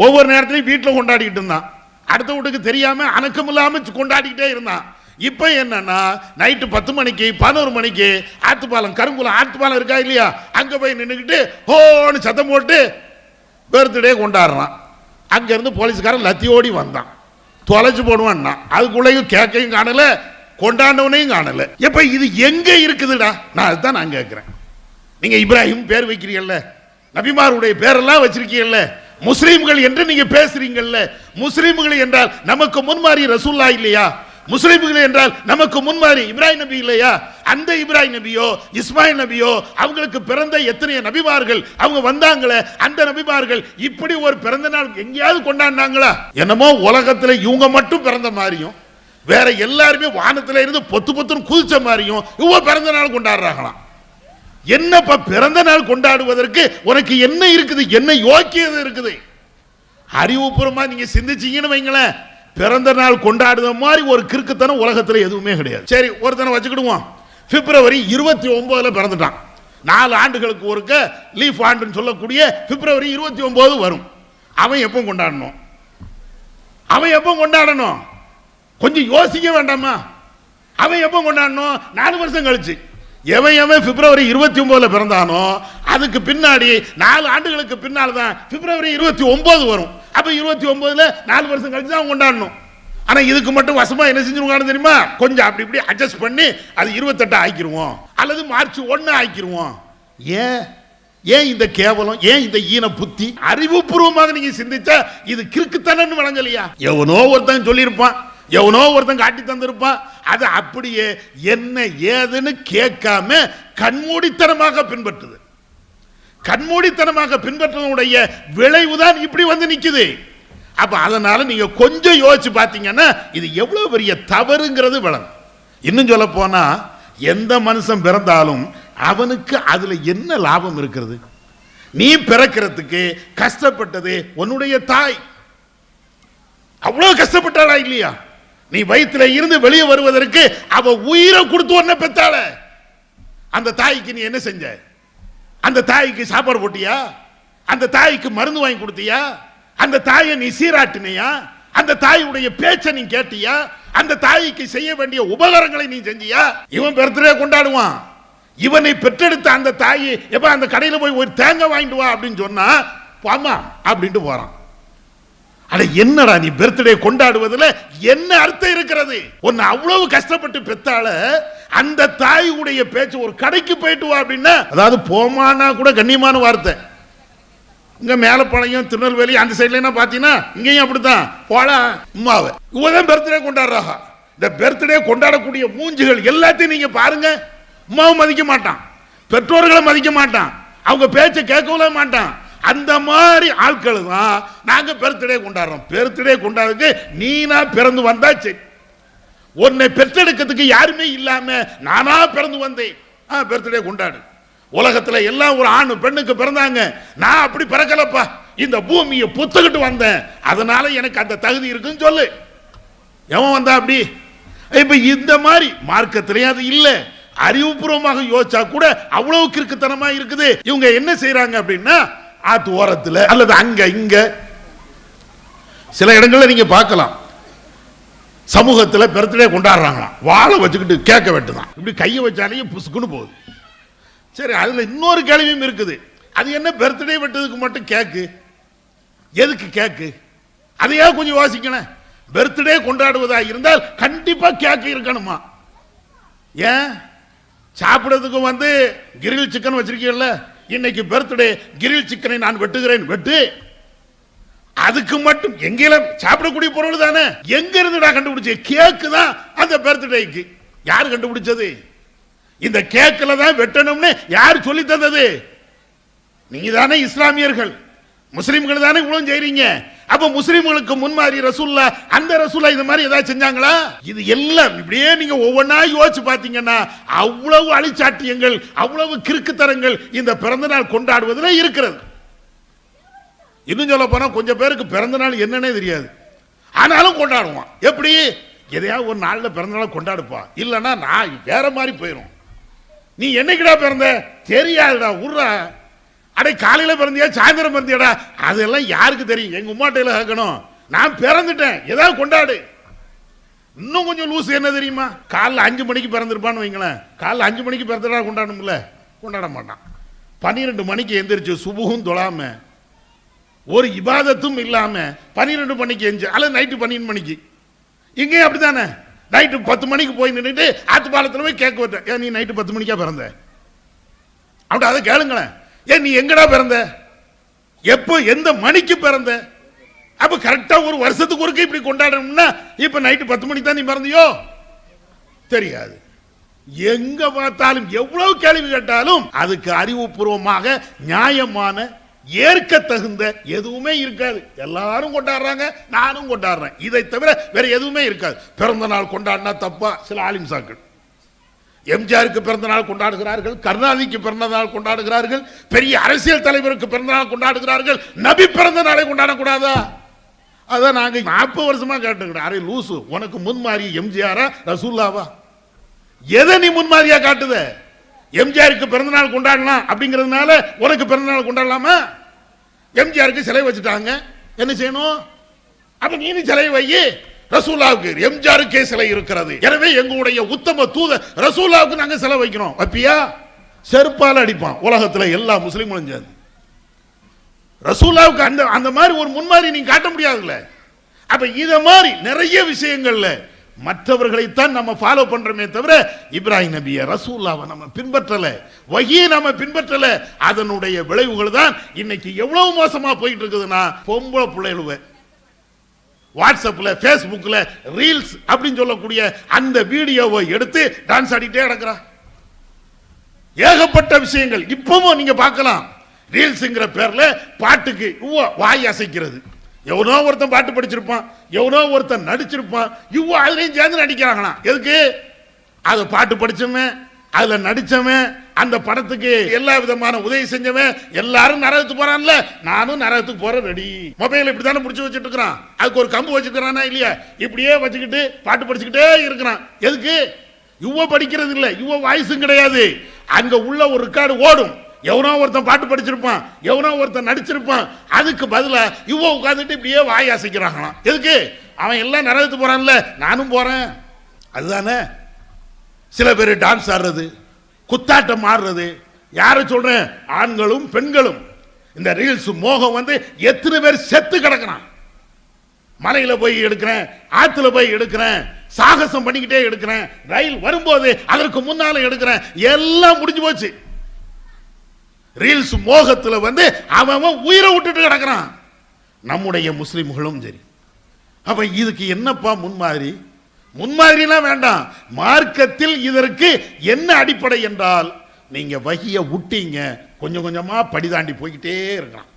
ஒவ்வொரு நேரத்திலையும் வீட்டில் கொண்டாடிக்கிட்டு இருந்தான். அடுத்த வீட்டுக்கு தெரியாம அணக்கம் இல்லாம கொண்டாடிக்கிட்டே இருந்தான். இப்ப என்னன்னா நைட்டு 10 மணிக்கு 11 மணிக்கு ஆத்துப்பாலம், கருங்குளம் ஆத்துப்பாலம் இருக்கா இல்லையா, அங்க போய் நின்றுக்கிட்டு ஹோன்னு சத்தம் போட்டு பர்த்டே கொண்டாடுறான். அங்க இருந்து போலீஸ்காரன் லத்தியோடி வந்தான். தொலைச்சு போடுவான்னா அதுக்குள்ளேயும் கேக்கையும் காணல, கொண்டாண்டவனையும் காணல. இப்ப இது எங்க இருக்குதுடா? நான் அதுதான் நான் கேட்கிறேன். நீங்க இப்ராஹிம் பேர் வைக்கிறீங்கல்ல, நபிமாருடைய பேரெல்லாம் வச்சிருக்கீங்கல்ல, முஸ்லீம்கள் என்று நீங்க பேசுறீங்கல்ல, முஸ்லீம்கள் என்றால் நமக்கு முன்மாறி ரசூல்லா இல்லையா? முஸ்லீம்கள் என்றால் நமக்கு முன்மாறி இப்ராஹிம் நபி இல்லையா? அந்த இப்ராஹிம் நபியோ இஸ்மாயில் நபியோ அவங்களுக்கு பிறந்த எத்தனை நபிமார்கள் அவங்க வந்தாங்களே, அந்த நபிமார்கள் இப்படி ஒரு பிறந்த நாள் எங்கேயாவது கொண்டாடினாங்களா? என்னமோ உலகத்துல இவங்க மட்டும் பிறந்த மாதிரியும் வேற எல்லாருமே வானத்துல இருந்து பொத்துன்னு குதிச்ச மாதிரியும் இவங்க பிறந்த நாள் கொண்டாடுறாங்களாம். என்னப்பா பிறந்த நாள் கொண்டாடுவதற்கு உனக்கு என்ன இருக்குது? என்ன யோக்கியது இருக்குது? அறிவுபூர்வமா நீங்க சிந்திச்சீங்கன்னு வைங்களேன், பிறந்த நாள் கொண்டாடுற மாதிரி ஒரு கிறுக்குத்தனம் உலகத்துல எதுவுமே கிடையாது. சரி, ஒருத்தனை வச்சுக்கிடுவோம். பிப்ரவரி 29 பிறந்துட்டான். 4 ஆண்டுகளுக்கு ஒருக்க லீஃப் ஆண்டுன்னு சொல்லக்கூடிய பிப்ரவரி 29 வரும். அவன் எப்போ கொண்டாடணும்? கொஞ்சம் யோசிக்க வேண்டாமா? அவன் எப்போ கொண்டாடணும்? 4 வருஷம் கழிச்சு. எவன் பிப்ரவரி 29 பிறந்தானோ அதுக்கு பின்னாடி 4 ஆண்டுகளுக்கு பின்னால் தான் பிப்ரவரி 29 வரும். அப்ப 29 4 வருஷம் கழிச்சு தான் கொண்டாடணும். ஆனா இதுக்கு மட்டும் வசமா என்ன செஞ்சிருவாங்க தெரியுமா? கொஞ்சம் அப்படி இப்படி அட்ஜஸ்ட் பண்ணி அது 28 ஆக்கிடுவோம் அல்லது மார்ச் 1 ஆக்கிடுவோம். ஏன் இந்த கேவலம்? ஏன் இந்த ஈன புத்தி? அறிவுபூர்வமாக நீங்க சிந்திச்சா இது கிறுக்குத்தனன்னு வழங்கலையா? எவனோ ஒருத்தன் சொல்லியிருப்பான், எவனோ ஒருத்தன் காட்டி தந்திருப்பான். அது அப்படியே என்ன ஏதுன்னு கேட்காம கண்மூடித்தனமாக பின்பற்றுது. கண்மூடித்தனமாக பின்பற்றுவதுடைய விளைவுதான் இப்படி வந்து நிக்குது. அப்ப அதனால நீங்க கொஞ்சம் யோசிச்சு பார்த்தீங்கன்னா இது எவ்வளவு பெரிய தவறுங்கிறது விளங்கும். இன்னும் சொல்ல போனா எந்த மனுஷன் பிறந்தாலும் அவனுக்கு அதுல என்ன லாபம் இருக்கிறது? நீ பிறக்கிறதுக்கு கஷ்டப்பட்டது உன்னுடைய தாய். அவ்வளவு கஷ்டப்பட்டாளா இல்லையா? நீ வயிற்றுல இருந்து வெளியே வருவதற்கு அவ உயிரை கொடுத்து ஒன்ன பெத்தாள. அந்த தாய்க்கு நீ என்ன செஞ்ச? அந்த தாய்க்கு சாப்பாடு போட்டியா? அந்த தாய்க்கு மருந்து வாங்கி கொடுத்தியா? அந்த தாயை நீ சீராட்டினியா? அந்த தாயுடைய பேச்சை நீ கேட்டியா? அந்த தாய்க்கு செய்ய வேண்டிய உபகாரங்களை நீ செஞ்சியா? இவன் பர்த்டே கொண்டாடுவான். இவனை பெற்றெடுத்த அந்த தாய் எப்ப அந்த கடையில போய் ஒரு தேங்காய் வாங்கிட்டு வா அப்படின்னு சொன்னா பாமா அப்படின்ட்டு போறான். அட என்னடா நீ பர்த்டே கொண்டாடுவதில் என்ன அர்த்தம் இருக்கிறது? உன்னை அவ்வளவு கஷ்டப்பட்டு பெத்தால அந்த தாயுடைய பேச்சு ஒரு கடைக்கு போயிட்டு வா அப்படின்னா, அதாவது போமானா கூட கண்ணியமான வார்த்தை. இங்க மேலப்பாளையம் திருநெல்வேலி அந்த சைட்ல பாத்தீங்கன்னா இங்கேயும் அப்படித்தான் போலா உமாவை இவதான் பர்த்டே கொண்டாடுறாங்க. இந்த பர்த்டே கொண்டாடக்கூடிய மூஞ்சிகள் எல்லாத்தையும் நீங்க பாருங்க. உமாவை மதிக்க மாட்டான், பெற்றோர்களை மதிக்க மாட்டான், அவங்க பேச்சை கேட்கவும் மாட்டான். அந்த மாதிரி ஆட்கள் தான் நாங்க பர்த்டே கொண்டாடுறோம். பர்த்டே கொண்டாடுறதுக்கு நீனா பிறந்து வந்தாச்சு. உன்னை பெற்றெடுக்கிறதுக்கு யாருமே இல்லாம நானா பிறந்து வந்தேன். பர்த்டே கொண்டாடு. உலகத்துல எல்லாம் ஒரு ஆணு பெண்ணுக்கு பிறந்தாங்க. நான் அப்படி பிறக்கலப்பா, இந்த பூமியை புத்துக்கிட்டு வந்தேன், அதனால எனக்கு அந்த தகுதி இருக்குன்னு சொல்லு. எவன் வந்தா அப்படி? இப்ப இந்த மாதிரி மார்க்கத்திலேயே அது இல்ல. அறிவுபூர்வமாக யோசிச்சா கூட அவ்வளவு கிறுக்குத்தனமா இருக்குது. இவங்க என்ன செய்யறாங்க அப்படின்னா, ஆத்து ஓரத்துல அல்லது அங்க இங்க சில இடங்கள்ல நீங்க பார்க்கலாம், சமூகத்துல பர்த்டே கொண்டாடுறாங்களாம். வாழை வச்சுக்கிட்டு கேட்க வெட்டுதான், இப்படி கையை வச்சாலேயே புசுக்குன்னு போகுது. சரி, அதுல இன்னொரு கேள்வியும் இருக்குது. அது என்ன பர்த்டே வெட்டதுக்கு மட்டும் கேக்கு? எதுக்கு கேக்கு? அதையா கொஞ்சம் யோசிக்கணும். பர்த்டே கொண்டாடுவதா இருந்தால் கண்டிப்பா கேக் இருக்கணுமா? ஏன் சாப்பிடுறதுக்கு கிரில் சிக்கன் வச்சிருக்கீங்கல்ல, இன்னைக்கு பர்த்டே கிரில் சிக்கனை நான் வெட்டுகிறேன், வெட்டு. அதுக்கு மட்டும் எங்கேயும் சாப்பிடக்கூடிய பொருள் தானே. எங்க இருந்துடா கண்டுபிடிச்ச? கேக்கு தான் அந்த பர்த்டேக்கு. யார் கண்டுபிடிச்சது? இந்த கேக்ல தான் வெட்டணும்னு யார் சொல்லி தந்தது? நீங்க தானே இஸ்லாமியர்கள், முஸ்லிம்கள் தானே இவ்வளவு செய்றீங்க. அப்ப முஸ்லிம்களுக்கு முன்மாதிரி ரசூல்லா, அந்த ரசூல்லா இந்த மாதிரி ஏதாவது செஞ்சாங்களா? இது எல்லாம் இப்படியே நீங்க ஒவ்வொன்னா யோசிச்சு பாத்தீங்கன்னா அவ்வளவு அழிச்சாட்டியங்கள், அவ்வளவு கிறுக்குத்தரங்கள் இந்த பிறந்த நாள் கொண்டாடுவதில் இருக்கிறது. இன்னும் சொல்ல போனா கொஞ்சம் பேருக்கு பிறந்த நாள் என்னன்னே தெரியாது, ஆனாலும் கொண்டாடுவான். எப்படி? எதையாவது ஒரு நாள்ல பிறந்த நாள் கொண்டாடுப்பா, இல்லைன்னா நான் வேற மாதிரி போயிடும். நீ என்னைக்குடா பிறந்த? தெரியாதுடா, உர்றா. அடே காலையில பிறந்தியா சாயந்தரம் பிறந்தியாடா? அதெல்லாம் யாருக்கு தெரியும்? எங்க உமாட்டையில கேட்கணும். நான் பிறந்துட்டேன், ஏதாவது கொண்டாடு. இன்னும் கொஞ்சம் லூஸ் என்ன தெரியுமா? காலைல 5 மணிக்கு பிறந்திருப்பான்னு வைங்களேன், காலைல 5 மணிக்கு பிறந்தா கொண்டாடணும்ல, கொண்டாட மாட்டான். 12 மணிக்கு எந்திரிச்சு சுபுகும் தொழாம ஒரு இபாதத்தும் இல்லாம 12 மணிக்கு எஞ்சி, அல்லது நைட்டு 12 மணிக்கு. இங்கேயும் அப்படித்தானே, நைட்டு 10 மணிக்கு போய் நின்றுட்டு ஆத்துப்பாலத்தில் போய் கேட்க வந்த, ஏன் நீ நைட்டு 10 மணிக்கா பிறந்த? அப்படி அதை கேளுங்களேன். ஏன் நீ எங்கடா பிறந்த, எப்போ எந்த மணிக்கு பிறந்த? அப்ப கரெக்டா ஒரு வருஷத்துக்கு ஒருக்க இப்படி கொண்டாடணும்னா இப்ப நைட்டு 10 மணிக்கு தான் நீ பிறந்தியோ? தெரியாது. எங்க பார்த்தாலும் எவ்வளவு கேள்வி கேட்டாலும் அதுக்கு அறிவுபூர்வமாக நியாயமான ஏற்க தகுந்த எதுவுமே இருக்காது. எல்லாரும் கொண்டாடுறாங்க, நானும் கொண்டாடுறேன், இதை தவிர வேற எதுவுமே இருக்காது. பிறந்த நாள் கொண்டாடினா தப்பா? சில ஆலிம்சாக்கள் எம்ஜிஆருக்கு பிறந்த நாள் கொண்டாடுகிறார்கள், கருணாநிதிக்கு பிறந்த நாள் கொண்டாடுகிறார்கள், பெரிய அரசியல் தலைவருக்கு பிறந்த நாள் கொண்டாடுகிறார்கள். நபி பிறந்த நாளை கொண்டாடக்கூடாதா? அதான் நாங்க 40 வருஷமா கேட்டுக்கிறோம். அரே லூசு, உனக்கு முன்மாதிரி எம்ஜிஆரா ரசூல்லாவா? எதை நீ முன்மாதிரியா காட்டுத? எம்ஜிஆருக்கு பிறந்த நாள் கொண்டாடலாம் அப்படிங்கிறதுனால உனக்கு பிறந்த நாள் கொண்டாடலாமா? எம்ஜிஆருக்கு சிலை வச்சுட்டாங்க, என்ன செய்யணும்? அப்ப நீ சிலை வை. ரசூலாவுக்கு எம்ஜிஆருக்கே சிலை இருக்கிறது, எனவே எங்களுடைய உத்தம தூத ரசூலாவுக்கு நாங்க சிலை வைக்கிறோம். வப்பியா? செருப்பால அடிப்பான் உலகத்துல எல்லா முஸ்லிம்களும் சேர்ந்து. ரசூலாவுக்கு அந்த அந்த மாதிரி ஒரு முன்மாதிரி நீங்க காட்ட முடியாதுல்ல. அப்ப இத மாதிரி நிறைய விஷயங்கள்ல மற்றவர்களைத்தான் நம்ம ஃபாலோ பண்றோமே தவிர இப்ராஹிம் நபியை ரசூல்லாவை நம்ம பின்பற்றல, வஹியை நம்ம பின்பற்றல. அதனுடைய விளைவுகள் தான் இன்னைக்கு எவ்வளவு மோசமா போயிட்டு இருக்குதுன்னா, பொம்பளை பிள்ளைகளுவ வாட்ஸ்அப்ல ஃபேஸ்புக்ல ரீல்ஸ் அப்படின்னு சொல்லக்கூடிய அந்த வீடியோவை எடுத்து டான்ஸ் ஆடிட்டே கிடக்குறா. ஏகப்பட்ட விஷயங்கள் இப்பவும் நீங்க பார்க்கலாம். ரீல்ஸ்ங்கிற பேர்ல பாட்டுக்கு வாய் அசைக்கிறது. எவனோ ஒருத்தன் பாட்டு படிச்சிருப்பான், எவனோ ஒருத்தன் நடிச்சிருப்பான், இவ்வளோ அதுலயும் சேர்ந்து நடிக்கிறாங்களாம். எதுக்கு? அதை பாட்டு படிச்சவன், அதுல நடிச்சவன், அந்த படத்துக்கு எல்லா விதமான உதவி செஞ்சவன் எல்லாரும் நரகத்துக்கு போறான்ல, நானும் நரகத்துக்கு போற ரெடி. மொபைல் இப்படித்தானே பிடிச்சி வச்சுட்டு இருக்கிறான், அதுக்கு ஒரு கம்பு வச்சுக்கிறானா இல்லையா? இப்படியே வச்சுக்கிட்டு பாட்டு படிச்சுக்கிட்டே இருக்கிறான். எதுக்கு? இவ்வளோ படிக்கிறது இல்லை, இவ்வளோ வாய்ஸும் கிடையாது. அங்க உள்ள ஒரு ரெக்கார்டு ஓடும். எவனோ ஒருத்தன் பாட்டு படிச்சிருப்பான், எவனோ ஒருத்தன் நடிச்சிருப்பான், அதுக்கு பதிலா இவ்வளோ உட்காந்துட்டு இப்படியே வாய் அசைக்கிறாங்களாம். எதுக்கு? அவன் எல்லாம் நரகத்துக்கு போறான்ல, நானும் போறேன். அதுதானே. சில பேர் டான்ஸ் ஆடுறது, குத்தாட்டம் ஆடுறது. யாரை சொல்றேன்? ஆண்களும் பெண்களும். இந்த ரீல்ஸ் மோகம் எத்தனை பேர் செத்து கிடக்கிறான். மலையில போய் எடுக்கிறேன், ஆத்துல போய் எடுக்கிறேன், சாகசம் பண்ணிக்கிட்டே எடுக்கிறேன், ரயில் வரும்போது அதற்கு முன்னால எடுக்கிறேன், எல்லாம் முடிஞ்சு போச்சு. ரீல்ஸ் மோகத்துல அவன் உயிரை விட்டுட்டு கிடக்கிறான். நம்முடைய முஸ்லிம்களும் சரி. அப்ப இதுக்கு என்னப்பா முன்மாதிரி? முன்மாதிரிலாம் வேண்டாம். மார்க்கத்தில் இதற்கு என்ன அடிப்படை என்றால், நீங்க வஹிய விட்டீங்க, கொஞ்சம் கொஞ்சமா படிதாண்டி போய்கிட்டே இருக்கலாம்.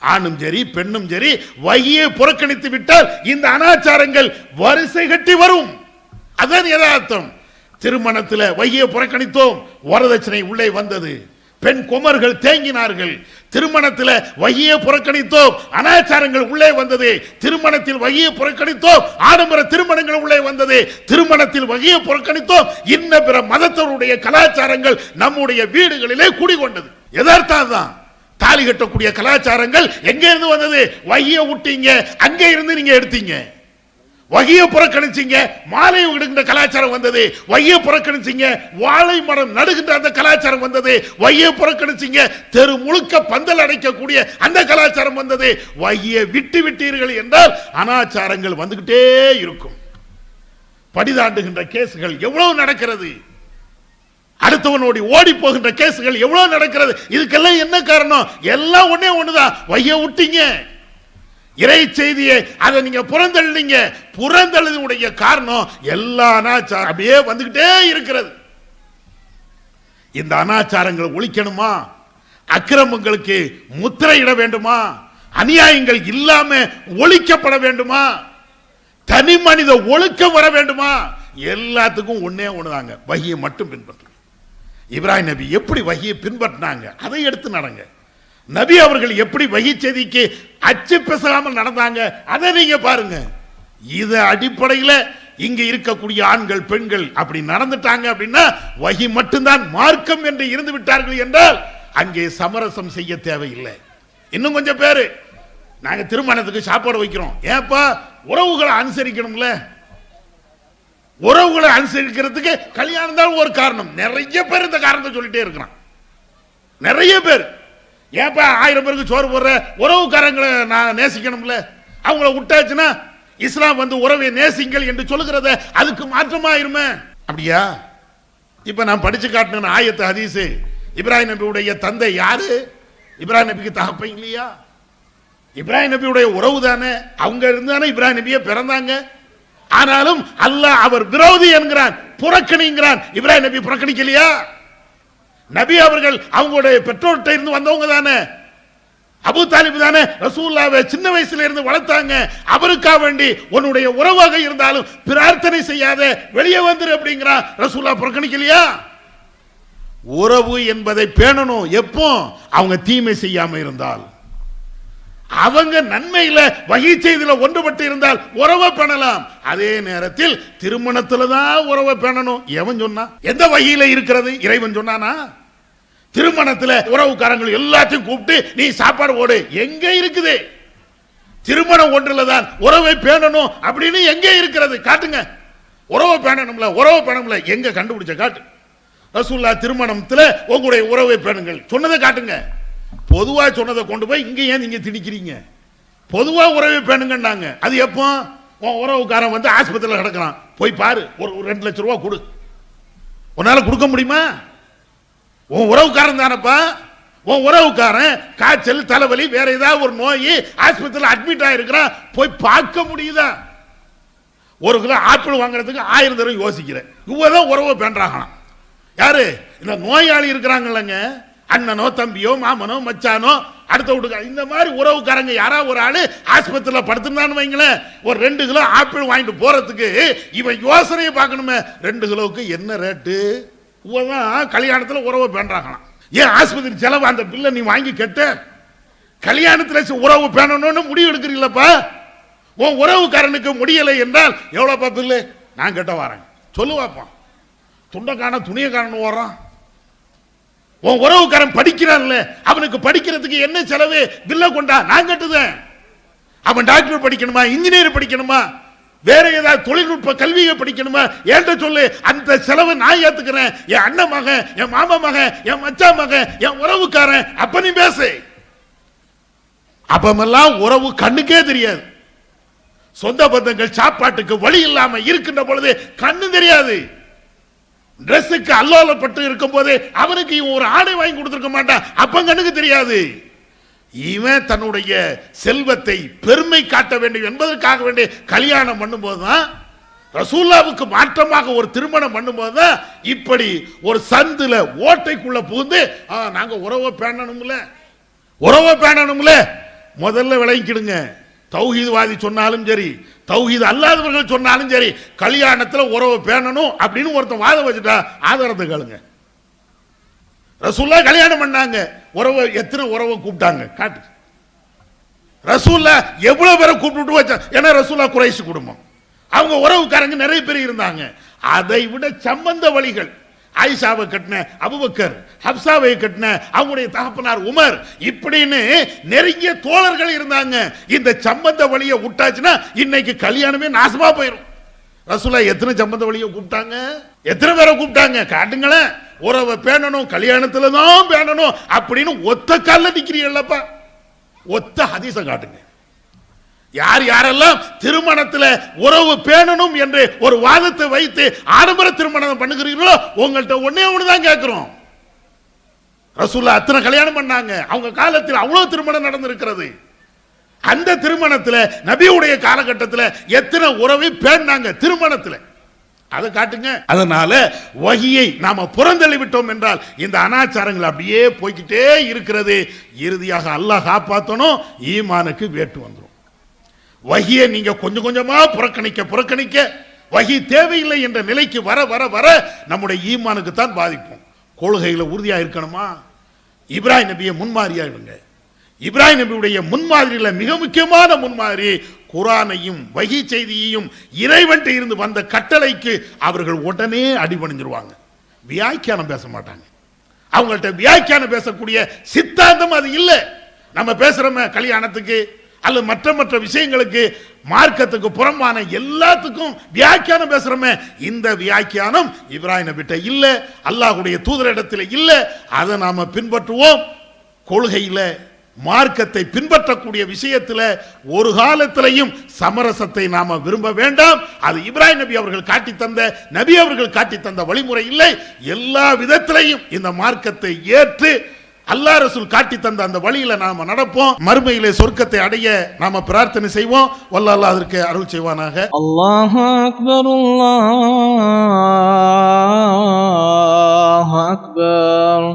ஆணும் சரி பெண்ணும் சரி வஹியை புறக்கணித்து விட்டால் இந்த அனாச்சாரங்கள் வரிசை கட்டி வரும். அதான் யதார்த்தம். திருமணத்தில் வஹியை புறக்கணித்தோம், வரதட்சணை உள்ளே வந்தது, பெண் குமர்கள் தேங்கினார்கள். திருமணத்தில் வஹியை புறக்கணித்தோம், அனாச்சாரங்கள் உள்ளே வந்தது. திருமணத்தில் வஹியை புறக்கணித்தோம், ஆடம்பர திருமணங்கள் உள்ளே வந்தது. திருமணத்தில் வஹியை புறக்கணித்தோம், இன்ன பிற மதத்தவருடைய கலாச்சாரங்கள் நம்முடைய வீடுகளிலே குடிகொண்டது. யதார்த்தம் தான். தாலி கட்டக்கூடிய கலாச்சாரங்கள் எங்க இருந்து வந்தது? வஹியை விட்டீங்க, அங்கே இருந்து நீங்க எடுத்தீங்க. வகியை புறக்கணிச்சிங்க, மாலை விடுகின்ற கலாச்சாரம் வந்தது. வகியை புறக்கணிச்சிங்க, வாழை மரம் நடுகின்ற அந்த கலாச்சாரம் வந்தது. வகியை புறக்கணிச்சிங்க, தெரு முழுக்க பந்தல் அடைக்கக்கூடிய அந்த கலாச்சாரம் வந்தது. வகியை விட்டு விட்டீர்கள் என்றால் அனாச்சாரங்கள் வந்துகிட்டே இருக்கும். படிதாண்டுகின்ற கேசுகள் எவ்வளவு நடக்கிறது, அடுத்தவனோடி ஓடி போகின்ற கேசுகள் எவ்வளவு நடக்கிறது. இதுக்கெல்லாம் என்ன காரணம்? எல்லாம் ஒண்ணே ஒண்ணுதான், வகியை விட்டீங்க. இறை செய்தியை அதை நீங்க புறந்தள்ளிங்க. புறந்தள்ளுடைய காரணம் எல்லா அனாச்சாரம் அப்படியே வந்துகிட்டே இருக்கிறது. இந்த அனாச்சாரங்களை ஒழிக்கணுமா, அக்கிரமங்களுக்கு முத்திரையிட வேண்டுமா, அநியாயங்கள் இல்லாம ஒழிக்கப்பட வேண்டுமா, தனி மனித ஒழுக்கம் வர வேண்டுமா, எல்லாத்துக்கும் ஒன்னே ஒண்ணுதாங்க, வகியை மட்டும் பின்பற்று. இப்ராஹிம் நபி எப்படி வகியை பின்பற்றினாங்க அதை எடுத்து நடங்க. நபி அவர்கள் எப்படி வகி செய்திக்கு அச்சு பேசாமல் நடந்தாங்க அதை நீங்க பாருங்க. இது அடிப்படையில் இங்க இருக்கக்கூடிய ஆண்கள் பெண்கள் அப்படி நடந்துட்டாங்க அப்படின்னா வகி மட்டும்தான் மார்க்கம் என்று இருந்து விட்டார்கள் என்றால் அங்கே சமரசம் செய்ய தேவையில்லை. இன்னும் கொஞ்சம் பேரு நாங்க திருமணத்துக்கு சாப்பாடு வைக்கிறோம், ஏப்பா உறவுகளை அனுசரிக்கணும்ல. உறவுகளை அனுசரிக்கிறதுக்கு கல்யாணம் தான் ஒரு காரணம். நிறைய பேர் இந்த காரணத்தை சொல்லிட்டே இருக்கிறான். நிறைய பேர் ஏப்பா 1000 பேருக்கு சோறு போடுற, உறவுக்காரங்களை நான் நேசிக்கணும்ல, அவங்கள விட்டாச்சுன்னா இஸ்லாம் வந்து உறவை நேசிங்கள் என்று சொல்லுகிறத அதுக்கு மாற்றமா இருமே. அப்படியா? இப்ப நான் படிச்சு காட்டின ஆயத்து ஹதீஸ், இப்ராஹிம் நபியுடைய தந்தை யாரு? இப்ராஹிம் நபிக்கு தகப்பன் இல்லையா? இப்ராஹிம் நபியுடைய உறவு தானே, அவங்க இருந்தானே இப்ராஹிம் நபியை பிறந்தாங்க. ஆனாலும் அல்லாஹ் அவர் விரோதி என்கிறான், புறக்கணிங்கிறான். இப்ராஹிம் நபி புறக்கணிக்கலையா? நபி அவர்கள் அவங்களுடைய பெற்றோர்கிட்ட இருந்து வந்தவங்க தானே. அபூ தாலிப் தானே ரசூலுல்லாஹ்வை சின்ன வயசுல இருந்து வளர்த்தாங்க. அவருக்காக வேண்டி உன்னுடைய உறவாக இருந்தாலும் பிரார்த்தனை செய்யாத வெளியே வந்துரு அப்படிங்கிறான். ரசூலுல்லாஹ் புறக்கணிக்கலையா? உறவு என்பதை பேணணும். எப்போ? அவங்க தீமை செய்யாம இருந்தால், அவங்க நன்மையில வகி செய்தில ஒன்றுபட்டு இருந்தால் உறவை பேணலாம். அதே நேரத்தில் திருமணத்துல தான் உறவை பேணணும். எவன் சொன்னா? எந்த வகையில இருக்கிறது? இறைவன் சொன்னானா? திருமணத்துல உறவுக்காரங்கள் எல்லாத்தையும் கூப்பிட்டு நீ சாப்பாடு போடு, எங்க இருக்குது? திருமணம் ஒன்றுல தான் உறவை பேணணும் அப்படின்னு எங்க இருக்கிறது? காட்டுங்க. உறவை பேணணும்ல, உறவை பேணணும்ல, எங்க கண்டுபிடிச்ச காட்டு. ரசூலுல்லாஹ் திருமணத்துல உங்களுடைய உறவை பேணுங்கள் சொன்னதை காட்டுங்க. பொதுவா சொன்னதை கொண்டு போய் இங்க ஏன் நீங்க திணிக்கிறீங்க? பொதுவா உறவை பேணுங்கன்னாங்க. அது எப்போ? உன் உறவுக்காரன் வந்து ஆஸ்பத்திரியில் கிடக்கிறான், போய் பாரு, ஒரு 2 லட்சம் ரூபாய் கொடு. உன்னால கொடுக்க முடியுமா? உன் உறவுக்காரன் தானப்பா. உன் உறவுக்காரன் காய்ச்சல் தலைவலி வேற ஏதாவது ஒரு நோய் ஆஸ்பத்திரியில் அட்மிட் ஆயிருக்கிறான், போய் பார்க்க முடியுதா? 1 கிலோ ஆப்பிள் வாங்குறதுக்கு 1000 தடவை யோசிக்கிறேன். இவதான் உறவை பேண்டாகலாம். யாரு? இந்த நோயாளி இருக்கிறாங்கல்லங்க, அண்ணனோ தம்பியோ மாமனோ மச்சானோ அடுத்த வீட்டுக்கு, இந்த மாதிரி உறவுக்காரங்க யாராவது ஒரு ஆளு ஆஸ்பத்திரியில் படுத்துருந்தான்னு வைங்களேன், ஒரு 2 கிலோ ஆப்பிள் வாங்கிட்டு போறதுக்கு இவன் யோசனையை பார்க்கணுமே. 2 கிலோவுக்கு என்ன ரேட்டு? இவதான் கல்யாணத்தில் உறவை பேண்டாகலாம். ஏன் ஆஸ்பத்திரி செலவு அந்த பில்லை நீ வாங்கி கட்ட? கல்யாணத்தில் உறவு பேணணும்னு முடிவு எடுக்கிறீங்களப்பா. உன் உறவுக்காரனுக்கு முடியலை என்றால் எவ்வளோப்பா பில்லு? நான் கட்ட வரேன் சொல்லுவாப்பா. துண்டைக்கான துணியக்காரன் ஓடுறான். உன் உறவுக்காரன் படிக்கிறான்ல, அவனுக்கு படிக்கிறதுக்கு என்ன செலவு? பில்ல கொண்டா, நான் கட்டுதேன். அவன் டாக்டர் படிக்கணுமா, இன்ஜினியர் படிக்கணுமா, வேற ஏதாவது தொழில்நுட்ப கல்வியை படிக்கணுமா, ஏன்ட்ட சொல்லு, அந்த செலவை நான் ஏத்துக்கிறேன். என் அண்ணன் மகன், என் மாமா மகன், என் மச்சா மகன், என் உறவுக்காரன், அப்ப நீ பேசு. அப்பமெல்லாம் உறவு கண்ணுக்கே தெரியாது. சொந்த பந்தங்கள் சாப்பாட்டுக்கு வழி இல்லாம இருக்கின்ற பொழுது கண்ணு தெரியாது. டிரெஸ்ஸுக்கு அல்லோலப்பட்டு இருக்கும் போது அவனுக்கு இவன் ஒரு ஆடை வாங்கி கொடுத்திருக்க மாட்டான், அப்ப கண்ணுக்கு தெரியாது. இவன் தன்னுடைய செல்வத்தை பெருமை காட்ட வேண்டும் என்பதற்காக வேண்டிய கல்யாணம் பண்ணும்போதுதான், ரசூலுல்லாஹ்வுக்கு மாற்றமாக ஒரு திருமணம் பண்ணும்போதுதான் இப்படி ஒரு சந்துல ஓட்டைக்குள்ள புகுந்து நாங்க உறவை பேணணும்ல, உறவை பேணணும்ல. முதல்ல விளங்கிடுங்க, தௌஹீத்வாதி சொன்னாலும் சரி, தௌஹீத் அல்லாதவர்கள் சொன்னாலும் சரி, கல்யாணத்தில் உறவை பேணணும் அப்படின்னு ஒருத்தன் வாதம் வச்சுட்டா ஆதாரத்தை கேளுங்க. ரசூலுல்லாஹ் கல்யாணம் பண்ணாங்க, உறவை எத்தனை உறவை கூப்பிட்டாங்க காட்டு. ரசூலுல்லாஹ் எவ்வளவு பேரை கூப்பிட்டு வச்சா? ஏன்னா ரசூலுல்லாஹ் குறைஷ் குடும்பம், அவங்க உறவுக்காரங்க நிறைய பேர் இருந்தாங்க. அதை விட சம்பந்த வழிகள் ஆயிஷாவை கட்டின அபூபக்கர், ஹப்சாவை கட்டின அவங்களுடைய தகப்பனார் உமர், இப்படின்னு நெருங்கிய தோழர்கள் இருந்தாங்க. இந்த சம்பந்த வழியை விட்டாச்சுன்னா இன்னைக்கு கல்யாணமே நாசமா போயிடும். ரசூலுல்லாஹ் எத்தனை சம்பந்த வழியை கூப்பிட்டாங்க, எத்தனை பேரை கூப்பிட்டாங்க காட்டுங்களேன். உறவை பேணணும், கல்யாணத்துல தான் பேணணும் அப்படின்னு ஒத்த கால்ல நிக்கிறீங்களப்பா. ஒத்த ஹதீஸ காட்டுங்க. யார் யாரெல்லாம் திருமணத்தில் உறவு பேணணும் என்று ஒரு வாதத்தை வைத்து ஆடம்பர திருமணம் பண்ணுகிறீர்களோ உங்கள்கிட்ட ஒன்னே ஒண்ணுதான் கேட்கிறோம். ரசூலுல்லாஹ் அத்தனை கல்யாணம் பண்ணாங்க, அவங்க காலத்தில் அவ்வளவு திருமணம் நடந்திருக்கிறது. அந்த திருமணத்தில் நபியுடைய காலகட்டத்தில் எத்தனை உறவை பேணாங்க திருமணத்தில், அதை காட்டுங்க. அதனால வஹியை நாம புறந்தள்ளி விட்டோம் என்றால் இந்த அனாச்சாரங்கள் அப்படியே போய்கிட்டே இருக்கிறது. இறுதியாக அல்லாஹ் காப்பாற்றணும், ஈமானுக்கு வேட்டு வந்துடும். வஹியை நீங்க கொஞ்சம் கொஞ்சமா புறக்கணிக்க வஹி தேவையில்லை என்ற நிலைக்கு வர வர வர நம்முடைய ஈமானுக்கு தான் பாதிப்போம். கொள்கையில உறுதியா இருக்கணுமா? இப்ராஹிம் நபியை முன்மாதிரியா இருங்க. இப்ராஹிம் நபியுடைய முன்மாதிரியில மிக முக்கியமான முன்மாதிரி குர்ஆனையும் வஹி செய்தியையும் இறைவன்கிட்ட இருந்து வந்த கட்டளைக்கு அவர்கள் உடனே அடிபணிஞ்சிருவாங்க. வியாக்கியானம் பேச மாட்டாங்க. அவங்கள்ட்ட வியாக்கியானம் பேசக்கூடிய சித்தாந்தம் அது இல்லை. நம்ம பேசுறோமே கல்யாணத்துக்கு அல்லது மற்ற விஷயங்களுக்கு, மார்க்கத்துக்கு புறம்பான எல்லாத்துக்கும் வியாக்கியானம் பேசுறோமே, இந்த வியாக்கியானம் இப்ராஹிம் நபிட்ட இல்ல, அல்லாஹ்வுடைய தூதரிடத்தில் இல்ல. அதை நாம பின்பற்றுவோம். கொள்கையில மார்க்கத்தை பின்பற்றக்கூடிய விஷயத்தில் ஒரு காலத்திலையும் சமரசத்தை நாம விரும்ப வேண்டாம். அது இப்ராஹிம் நபி அவர்கள் காட்டி தந்த, நபி அவர்கள் காட்டி தந்த வழிமுறை இல்லை. எல்லா விதத்திலையும் இந்த மார்க்கத்தை ஏற்று அல்லாஹ் ரசூல் காட்டி தந்த அந்த வழியில நாம நடப்போம். மறுமையிலே சொர்க்கத்தை அடைய நாம பிரார்த்தனை செய்வோம். வல்லல்லாஹ் அல்லாஹ் அதற்கு அருள் செய்வானாக. அல்லாஹு அக்பர், அல்லாஹு அக்பர்.